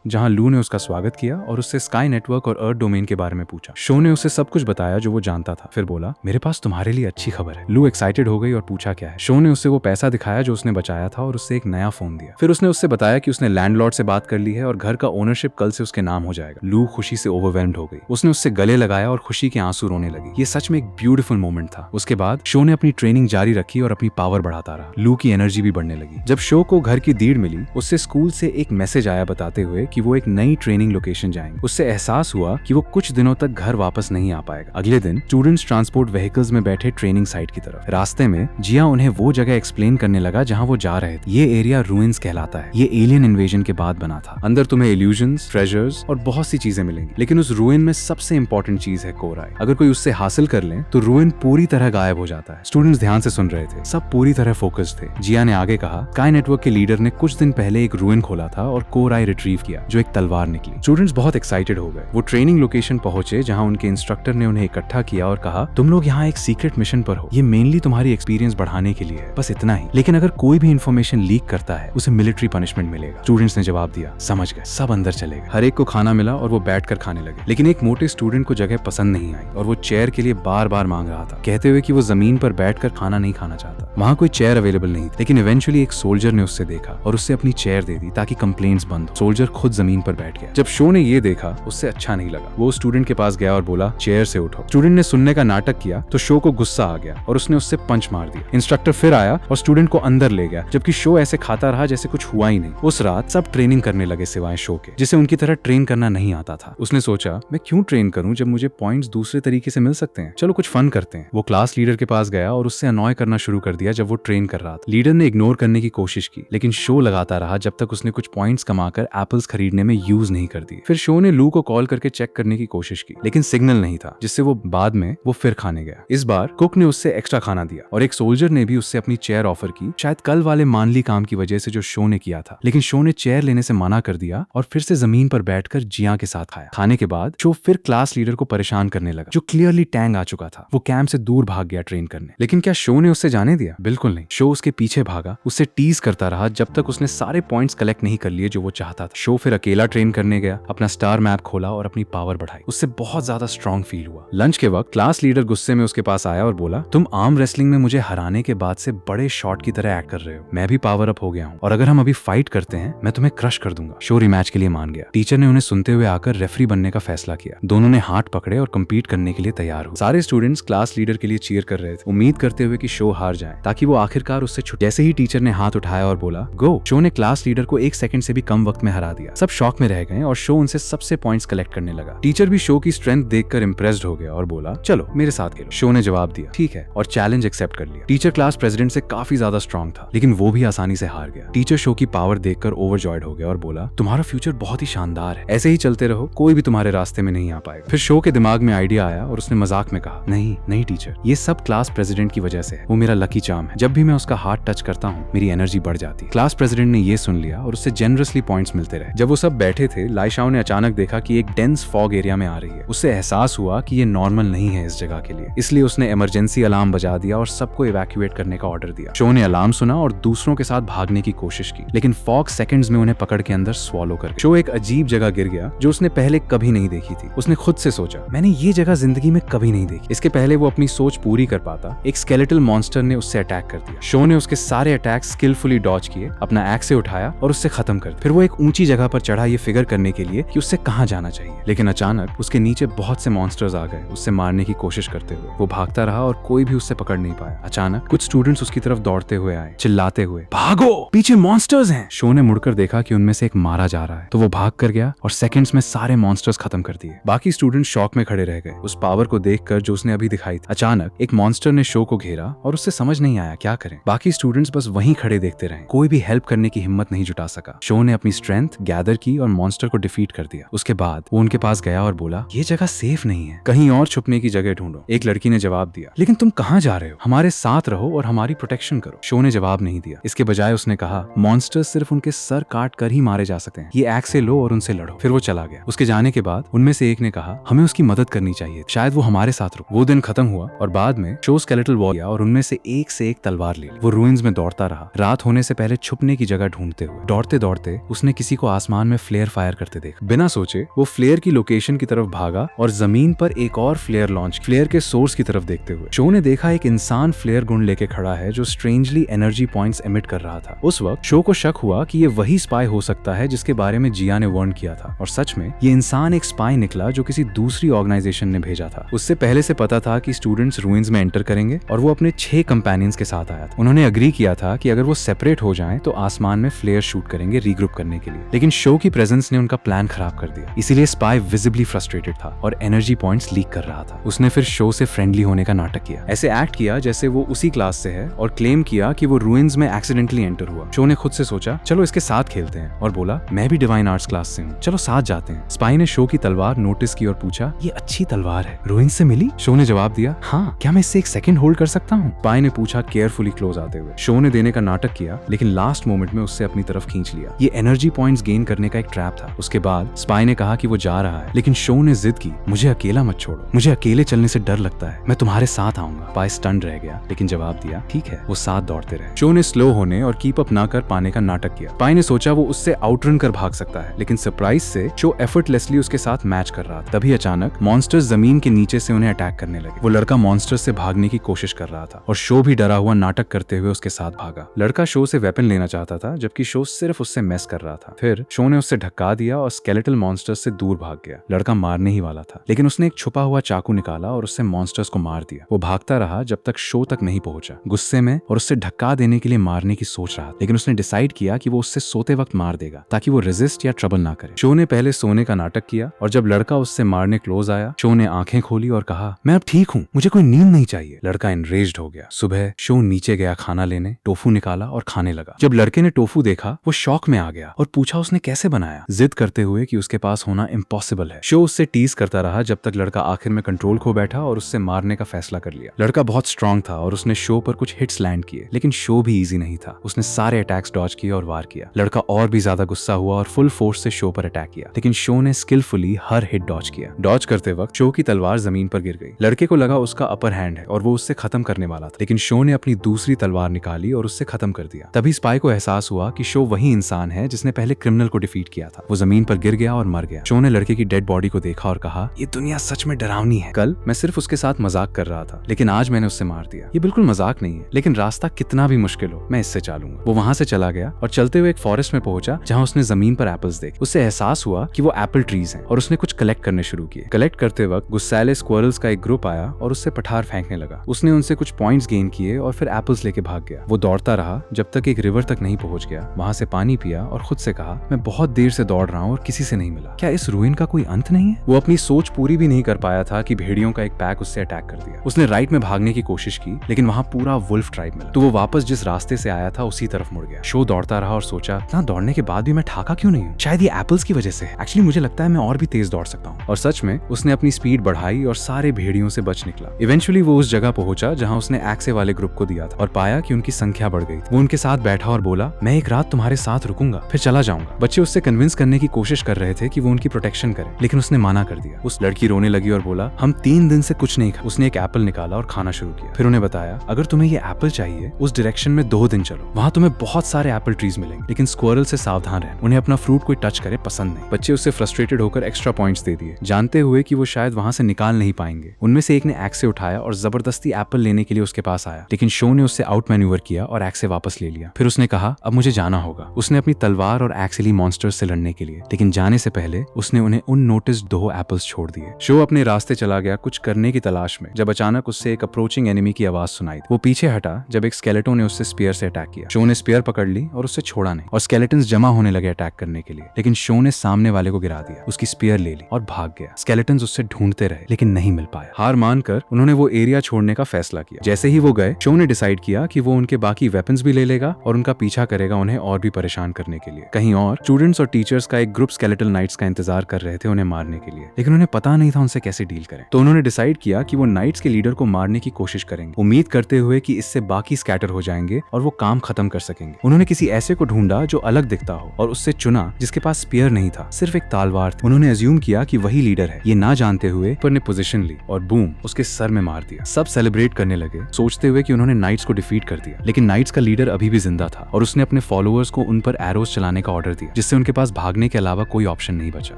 जहां लू ने उसका स्वागत किया और उससे स्काई नेटवर्क और अर्थ डोमेन के बारे में पूछा। शो ने उसे सब कुछ बताया जो वो जानता था, फिर बोला मेरे पास तुम्हारे लिए अच्छी खबर है। लू एक्साइटेड हो गई और पूछा क्या है। शो ने उससे वो पैसा दिखाया जो उसने बचाया था और उससे एक नया फोन दिया। फिर उसने उससे बताया कि उसने लैंडलॉर्ड से बात कर ली है और घर का ओनरशिप कल से उसके नाम हो जाएगा। लू खुशी से ओवरवेल्म्ड हो गई, उसने उससे गले लगाया और खुशी के आंसू रोने लगी। ये सच में एक ब्यूटीफुल मोमेंट था। उसके बाद शो ने अपनी ट्रेनिंग जारी रखी और अपनी पावर बढ़ाता रहा। लू की एनर्जी भी बढ़ने लगी। जब शो को घर की दीड़ मिली, उससे स्कूल से एक मैसेज आया बताते हुए कि वो एक नई ट्रेनिंग लोकेशन जाएंगे। उससे एहसास हुआ कि वो कुछ दिनों तक घर वापस नहीं आ पाएगा। अगले दिन स्टूडेंट्स ट्रांसपोर्ट व्हीकल्स में बैठे ट्रेनिंग साइट की तरफ। रास्ते में जिया उन्हें वो जगह एक्सप्लेन करने लगा जहां वो जा रहे थे। ये एरिया रूइंस कहलाता है। ये एलियन इन्वेजन के बाद बना था। अंदर तुम्हें इल्यूजन्स, ट्रेजर्स और बहुत सी चीजें मिलेंगी, लेकिन उस रूइन में सबसे इंपॉर्टेंट चीज है कोराई। अगर कोई उससे हासिल कर ले तो रूइन पूरी तरह गायब हो जाता है। स्टूडेंट्स ध्यान से सुन रहे थे, सब पूरी तरह फोकस थे। जिया ने आगे कहा, स्काई नेटवर्क के लीडर ने कुछ दिन पहले एक रूइन खोला था और कोराई रिट्रीव किया जो एक तलवार निकली। स्टूडेंट्स बहुत एक्साइटेड हो गए। वो ट्रेनिंग लोकेशन पहुंचे जहां उनके इंस्ट्रक्टर ने उन्हें इकट्ठा किया और कहा, तुम लोग यहाँ एक सीक्रेट मिशन पर हो। ये मेनली तुम्हारी एक्सपीरियंस बढ़ाने के लिए है, बस इतना ही। लेकिन अगर कोई भी इंफॉर्मेशन लीक करता है उसे मिलिट्री पनिशमेंट मिलेगा। स्टूडेंट्स ने जवाब दिया, समझ गए। सब अंदर चले गए। हर एक को खाना मिला और वो बैठकर खाने लगे। लेकिन एक मोटे स्टूडेंट को जगह पसंद नहीं आई और वो चेयर के लिए बार बार मांग रहा था, कहते हुए कि वो जमीन पर बैठकर खाना नहीं खाना चाहता। वहां कोई चेयर अवेलेबल नहीं थी। लेकिन इवेंचुअली एक सोल्जर ने उससे देखा और उससे अपनी चेयर दे दी ताकि कंप्लेंट्स बंद हो। सोल्जर खुद जमीन पर बैठ गया। जब शो ने ये देखा उससे अच्छा नहीं लगा। वो स्टूडेंट के पास गया और बोला, चेयर से उठो। स्टूडेंट ने सुनने का नाटक किया तो शो को गुस्सा आ गया और उसने उससे पंच मार दिया। इंस्ट्रक्टर फिर आया और स्टूडेंट को अंदर ले गया, जबकि शो ऐसे खाता रहा जैसे कुछ हुआ ही नहीं। उस रात सब ट्रेनिंग करने लगे सिवाय शो के, जिसे उनकी तरह ट्रेन करना नहीं आता था। उसने सोचा, मैं क्यों ट्रेन करूं जब मुझे पॉइंट्स दूसरे तरीके से मिल सकते हैं। चलो कुछ फन करते हैं। वो क्लास लीडर के पास गया और उससे अनॉय करना शुरू कर दिया जब वो ट्रेन कर रहा था। लीडर ने इग्नोर करने की कोशिश की, लेकिन शो लगाता रहा जब तक उसने कुछ पॉइंट्स कमाकर एप्पल्स खरीदने में यूज नहीं कर दिए। फिर शो ने लू को कॉल करके चेक करने की कोशिश की, लेकिन सिग्नल नहीं था, जिससे वो बाद में वो फिर खाने गया। इस बार कुक ने उससे एक्स्ट्रा खाना दिया और एक सोल्जर ने भी उससे अपनी चेयर ऑफर की, शायद कल वाले मानली काम की वजह से जो शो ने किया था। लेकिन शो ने चेयर लेने से मना कर दिया और फिर से जमीन पर बैठकर जिया के साथ खाया। खाने के बाद शो फिर क्लास लीडर को परेशान करने लगा, जो क्लियरली टैंग आ चुका था। वो कैंप से दूर भाग गया ट्रेन करने। लेकिन क्या शो ने उससे जाने दिया? बिल्कुल नहीं। शो उसके पीछे भागा, उससे टीज करता रहा जब तक उसने सारे पॉइंट्स कलेक्ट नहीं कर लिए जो वो चाहता था। शो फिर अकेला ट्रेन करने गया, अपना स्टार मैप खोला और अपनी पावर बढ़ाई। उससे बहुत ज्यादा स्ट्रांग फील हुआ। लंच के वक्त क्लास लीडर गुस्से में उसके पास आया और बोला, तुम आर्म रेसलिंग में मुझे हराने के बाद से बड़े शॉट की तरह एक्ट कर रहे हो। मैं भी पावर अप हो गया हूँ और अगर हम अभी फाइट करते हैं मैं तुम्हें क्रश कर दूंगा। शो रिमैच के लिए मान गया। टीचर ने उन्हें सुनते हुए आकर रेफरी बनने का फैसला किया। दोनों ने हाथ पकड़े और कम्पीट करने के लिए तैयार हुए। सारे स्टूडेंट्स क्लास लीडर के लिए चीयर कर रहे थे, उम्मीद करते हुए कि शो हार जाए ताकि वो आखिरकार उससे छूटे। जैसे ही टीचर ने हाथ उठाया और बोला गो, शो ने क्लास लीडर को 1 सेकंड से भी कम वक्त में हरा दिया। सब शॉक में रह गए और शो उनसे सबसे पॉइंट्स कलेक्ट करने लगा। टीचर भी शो की स्ट्रेंथ देखकर इंप्रेस्ड हो गया और बोला, चलो मेरे साथ खेलो। शो ने जवाब दिया, ठीक है, और चैलेंज एक्सेप्ट कर लिया। टीचर क्लास प्रेसिडेंट से काफी ज्यादा स्ट्रांग था, लेकिन वो भी आसानी से हार गया। टीचर शो की पावर देखकर ओवरजॉयड हो गया और बोला, तुम्हारा फ्यूचर बहुत ही शानदार है, ऐसे ही चलते रहो, कोई भी तुम्हारे रास्ते में नहीं आ पाएगा। फिर शो के दिमाग में आइडिया आया और उसने मजाक में कहा, नहीं नहीं टीचर, ये सब क्लास प्रेसिडेंट की वजह से है। वो मेरा लकी चार्म है। जब भी मैं उसका हाथ टच करता हूँ मेरी एनर्जी बढ़ जाती है। क्लास प्रेसिडेंट ने ये सुन लिया और उससे जेनरसली पॉइंट्स मिलते रहे। जब वो सब बैठे थे, लाई शाओ ने अचानक देखा कि एक डेंस फॉग एरिया में आ रही है। उससे एहसास हुआ कि ये नॉर्मल नहीं है इस जगह के लिए, इसलिए उसने इमरजेंसी अलार्म बजा दिया और सबको इवैक्यूएट करने का ऑर्डर दिया। शो ने अलार्म सुना और दूसरों के साथ भागने की कोशिश की, लेकिन फॉग सेकंड्स में उन्हें पकड़ के अंदर स्वॉलो कर गया। शो एक अजीब जगह गिर गया जो उसने पहले कभी नहीं देखी थी। उसने खुद से सोचा, मैंने ये जगह जिंदगी में कभी नहीं देखी। इसके पहले वो अपनी सोच पूरी कर पाता, एक स्केलेटल मॉन्स्टर ने उससे अटैक कर दिया। शो ने उसके सारे अटैक स्किलफुली डॉज किए, अपना एक्स से उठाया और उससे खत्म कर दिया। फिर वो एक ऊंची जगह पर चढ़ा ये फिगर करने के लिए कि उससे कहां जाना चाहिए, लेकिन अचानक उसके नीचे बहुत से मॉन्स्टर्स आ गए उससे मारने की कोशिश करते हुए। वो भागता रहा और कोई भी उससे पकड़ नहीं पाया। अचानक कुछ स्टूडेंट्स उसकी तरफ दौड़ते हुए आए, चिल्लाते हुए, भागो, पीछे मॉन्स्टर्स हैं। शो ने मुड़कर देखा कि उनमें से एक मारा जा रहा है, तो वो भाग कर गया और सेकंड्स में सारे मॉन्स्टर्स खत्म कर दिए। बाकी स्टूडेंट शॉक में खड़े रह गए उस पावर को देखकर जो उसने अभी दिखाई थी। अचानक एक मॉन्स्टर ने शो को घेरा और उससे समझ नहीं आया क्या करें। बाकी स्टूडेंट्स बस वहीं खड़े देखते रहे, कोई भी हेल्प करने की हिम्मत नहीं जुटा सका। शो ने अपनी स्ट्रेंथ गैदर की और मॉन्स्टर को डिफीट कर दिया। उसके बाद वो उनके पास गया और बोला, ये जगह सेफ नहीं है, कहीं और छुपने की जगह ढूंढो। एक लड़की ने जवाब दिया, लेकिन तुम कहाँ जा रहे हो? हमारे साथ रहो और हमारी प्रोटेक्शन करो। शो ने जवाब नहीं दिया। इसके बजाय उसने कहा, मॉन्स्टर्स सिर्फ उनके सर काट कर ही मारे जा सकते हैं, ये एक्स से लो और उनसे लड़ो। फिर वो चला गया। उसके जाने के बाद उनमें से एक ने कहा हमें उसकी मदद करनी चाहिए, शायद वो हमारे साथ रुके। वो दिन खत्म हुआ और बाद में शो स्केलेटल वॉर और उनमें से एक तलवार ले ली। वो रूइंस में दौड़ता रहा, रात होने से पहले छुपने की जगह ढूंढते हुए। दौड़ते दौड़ते उसने किसी को आसमान में फ्लेयर फायर करते देखा। बिना सोचे वो फ्लेयर की लोकेशन की तरफ भागा और जमीन पर एक और फ्लेयर लॉन्च, फ्लेयर के सोर्स की तरफ देखते हुए। शो ने देखा एक इंसान फ्लेयर गुण लेके खड़ा है जो स्ट्रेंजली एनर्जी पॉइंट्स एमिट कर रहा था। उस वक्त शो को शक हुआ कि ये वही स्पाई हो सकता है जिसके बारे में जिया ने वार्न किया था। और सच में ये इंसान एक स्पाई निकला जो किसी दूसरी ऑर्गेनाइजेशन ने भेजा था। उससे पहले से पता था कि स्टूडेंट्स रूइंस में एंटर करेंगे और वो अपने 6 कंपेनियंस के साथ आया था। उन्होंने अग्री किया था कि अगर वो सेपरेट हो जाएं तो आसमान में फ्लेयर शूट करेंगे रीग्रुप करने के लिए। लेकिन शो की प्रेजेंस ने उनका प्लान खराब कर दिया, इसीलिए स्पाई विजिबली फ्रस्ट्रेटेड था और एनर्जी पॉइंट्स लीक कर रहा था। उसने फिर शो से फ्रेंडली होने का नाटक किया, ऐसे एक्ट किया जैसे वो उसी क्लास से है और क्लेम किया कि वो रूइंस में एक्सीडेंटली एंटर हुआ। शो ने खुद से सोचा चलो इसके साथ खेलते हैं और बोला मैं भी डिवाइन आर्ट्स क्लास से हूँ, चलो साथ जाते हैं। स्पाई ने शो की तलवार नोटिस की और पूछा ये अच्छी तलवार है, रूइंस से मिली? शो ने जवाब दिया हाँ, क्या मैं इससे एक सेकंड होल्ड कर सकता हूँ? स्पाई ने पूछा केयरफुली क्लोज आते हुए। शो ने देने का नाटक किया लेकिन लास्ट मोमेंट में उससे अपनी तरफ खींच लिया। ये एनर्जी पॉइंट्स गेन करने का एक ट्रैप था। उसके बाद स्पाई ने कहा कि वो जा रहा है लेकिन शो ने जिद की मुझे अकेला मत छोड़ो, मुझे अकेले चलने से डर लगता है, मैं तुम्हारे साथ आऊंगा। स्पाई स्टन रह गया लेकिन जवाब दिया ठीक है। वो साथ दौड़ते रहे। शो ने स्लो होने और कीप अप ना कर पाने का नाटक किया। स्पाई ने सोचा वो उससे आउटरन कर भाग सकता है लेकिन सरप्राइज से शो एफर्टलेसली उसके साथ मैच कर रहा था। तभी अचानक मॉन्स्टर्स जमीन के नीचे से उन्हें अटैक करने लगे। वो लड़का मॉन्स्टर्स से भागने की कोशिश कर रहा था और शो भी डरा हुआ नाटक करते हुए उसके साथ भागा। लड़का शो से वेपन लेना चाहता था जबकि शो सिर्फ उससे मेस कर रहा था। फिर शो ने उससे धक्का दिया और स्केलेटल मॉन्स्टर्स से दूर भाग गया। लड़का मारने ही वाला था लेकिन उसने एक छुपा हुआ चाकू निकाला और उससे मॉन्स्टर्स को मार दिया। वो भागता रहा जब तक शो तक नहीं पहुंचा, गुस्से में और उससे धक्का देने के लिए मारने की सोच रहा था। लेकिन उसने डिसाइड किया कि वो उससे सोते वक्त मार देगा ताकि वो रेजिस्ट या ट्रबल ना करे। शो ने पहले सोने का नाटक किया और जब लड़का उससे मारने क्लोज आया शो ने आंखें खोली और कहा मैं अब ठीक हूँ, मुझे कोई नींद नहीं चाहिए। लड़का एनरेज्ड हो गया। सुबह शो नीचे गया खाना लेने, टोफू निकाला और खाने लगा। जब लड़के ने टोफू देखा वो शॉक में आ गया और पूछा उसने कैसे बनाया, जिद करते हुए कि उसके पास होना इम्पॉसिबल है। शो उससे टीज करता रहा जब तक लड़का आखिर में कंट्रोल खो बैठा और उससे मारने का फैसला कर लिया। लड़का बहुत स्ट्रांग था और उसने शो पर कुछ हिट्स लैंड किए लेकिन शो भी इजी नहीं था। उसने सारे अटैक्स डॉज किए और वार किया। लड़का और भी ज्यादा गुस्सा हुआ और फुल फोर्स से शो पर अटैक किया लेकिन शो ने स्किलफुली हर हिट डॉज किया। डॉज करते वक्त शो की तलवार जमीन पर गिर गई। लड़के को लगा उसका अपर हैंड है और वो उससे खत्म करने वाला था लेकिन शो ने अपनी दूसरी तलवार निकाली और उससे खत्म कर दिया। तभी स्पाई को एहसास हुआ कि शो वही इंसान है जिसने पहले क्रिमिनल को डिफीट किया था। वो जमीन पर गिर गया और मर गया। शो ने लड़के की डेड बॉडी को देखा और कहा ये दुनिया सच में डरावनी है। कल मैं सिर्फ उसके साथ मजाक कर रहा था लेकिन आज मैंने उससे मार दिया। ये बिल्कुल मजाक नहीं है लेकिन रास्ता कितना भी मुश्किल हो मैं इससे चालूंगा। वो वहां से चला गया और चलते हुए एक फॉरेस्ट में पहुंचा जहां उसने जमीन पर एप्पल्स देखे। उससे एहसास हुआ कि वो एप्पल ट्रीज हैं और उसने कुछ कलेक्ट करने शुरू किए। कलेक्ट करते वक्त गुस्सैले स्क्वायरल्स का एक ग्रुप आया और उससे पठार फेंकने लगा। उसने उनसे कुछ पॉइंट्स गेन किए और फिर एप्पल्स लेके भाग गया। वो दौड़ता रहा जब तक एक रिवर तक नहीं पहुंच गया। वहां से पानी पिया और खुद से कहा मैं बहुत देर से दौड़ रहा हूँ और किसी से नहीं मिला, क्या इस रूइन का कोई अंत नहीं है? वो अपनी सोच पूरी भी नहीं कर पाया था कि भेड़ियों का एक पैक उससे अटैक कर दिया। उसने राइट में भागने की कोशिश की लेकिन वहां पूरा वुल्फ ट्राइब मिला तो वो वापस जिस रास्ते से आया था उसी तरफ मुड़ गया। शो दौड़ता रहा और सोचा इतना दौड़ने के बाद भी मैं ठाका क्यों नहीं हूँ, शायद ये एप्पल्स की वजह से। एक्चुअली मुझे लगता है मैं और भी तेज दौड़ सकता हूँ। और सच में उसने अपनी स्पीड बढ़ाई और सारे भेड़ियों से बच निकला। इवेंचुअली वो उस जगह पहुंचा जहां उसने एक्से वाले ग्रुप को दिया था और पाया कि उनकी संख्या बढ़ गई। वो उनके साथ बैठा और बोला मैं एक रात तुम्हारे साथ रुकूंगा फिर चला जाऊंगा। बच्चे उससे कन्विंस करने की कोशिश कर रहे थे कि वो उनकी प्रोटेक्शन करे लेकिन उसने मना कर दिया। उस लड़की रोने लगी और बोला हम 3 दिन से कुछ नहीं खाया। उसने एक एप्पल निकाला और खाना शुरू किया। फिर उन्हें बताया अगर तुम्हें ये एप्पल चाहिए उस डायरेक्शन में 2 दिन चलो, वहां तुम्हें बहुत सारे एप्पल ट्रीज मिलेंगे लेकिन स्क्वायरल से सावधान रहना, उन्हें अपना फ्रूट कोई टच करे पसंद नहीं। बच्चे उससे फ्रस्ट्रेटेड होकर एक्स्ट्रा पॉइंट्स दे दिए जानते हुए कि वो शायद वहां से निकाल नहीं पाएंगे। उनमें से एक ने एक्स से उठाया और जबरदस्ती एप्पल लेने के लिए उसके पास आया लेकिन शो ने उससे आउट मैन्यूवर किया और एक्स से वापस ले लिया। फिर उसने कहा अब मुझे जाना होगा। उसने अपनी तलवार और एक्स ली मॉन्स्टर्स से लड़ने के लिए लेकिन जाने से पहले उसने उन्हें उन नोटिस 2 एप्पल्स छोड़ दिए। शो अपने रास्ते चला गया कुछ करने की तलाश में जब अचानक उससे एक अप्रोचिंग एनिमी की आवाज सुनाई। वो पीछे हटा जब एक स्केलेटन ने उससे स्पीयर से अटैक किया। शो ने स्पीयर पकड़ ली और उससे छोड़ा नहीं और स्केलेटन्स जमा होने लगे अटैक करने के लिए लेकिन शो ने सामने वाले को गिरा दिया, उसकी स्पीयर ले ली और भाग गया। स्केलेटन्स उससे ढूंढते रहे लेकिन नहीं मिल पाया। हार मानकर उन्होंने वो एरिया छोड़ने का फैसला किया। जैसे ही वो गए शो ने डिसाइड किया कि वो उनके बाकी वेपन्स भी ले लेगा और उनका पीछा करेगा उन्हें और भी परेशान करने के लिए। कहीं और स्टूडेंट्स और टीचर्स का एक ग्रुप स्केलेटल नाइट्स का इंतजार कर रहे थे उन्हें मारने के लिए लेकिन उन्हें पता नहीं था उनसे कैसे डील करें। तो उन्होंने डिसाइड किया कि वो नाइट्स के लीडर को मारने की कोशिश करेंगे, उम्मीद करते हुए कि इससे बाकी स्कैटर हो जाएंगे और वो काम खत्म कर सकेंगे। उन्होंने किसी ऐसे को ढूंढ ढूंढा जो अलग दिखता हो और उससे चुना जिसके पास स्पीयर नहीं था, सिर्फ एक तलवार थी। उन्होंने अज्यूम किया कि वही लीडर है, ये ना जानते हुए पर ने पोजीशन ली और बूम उसके सर में मार दिया। सब सेलिब्रेट करने लगे, सोचते हुए कि उन्होंने नाइट्स को डिफीट कर दिया। लेकिन नाइट्स का लीडर अभी भी जिंदा था और उसने अपने फॉलोअर्स को उन पर एरोस चलाने का ऑर्डर दिया, जिससे उनके पास भागने के अलावा कोई ऑप्शन नहीं बचा।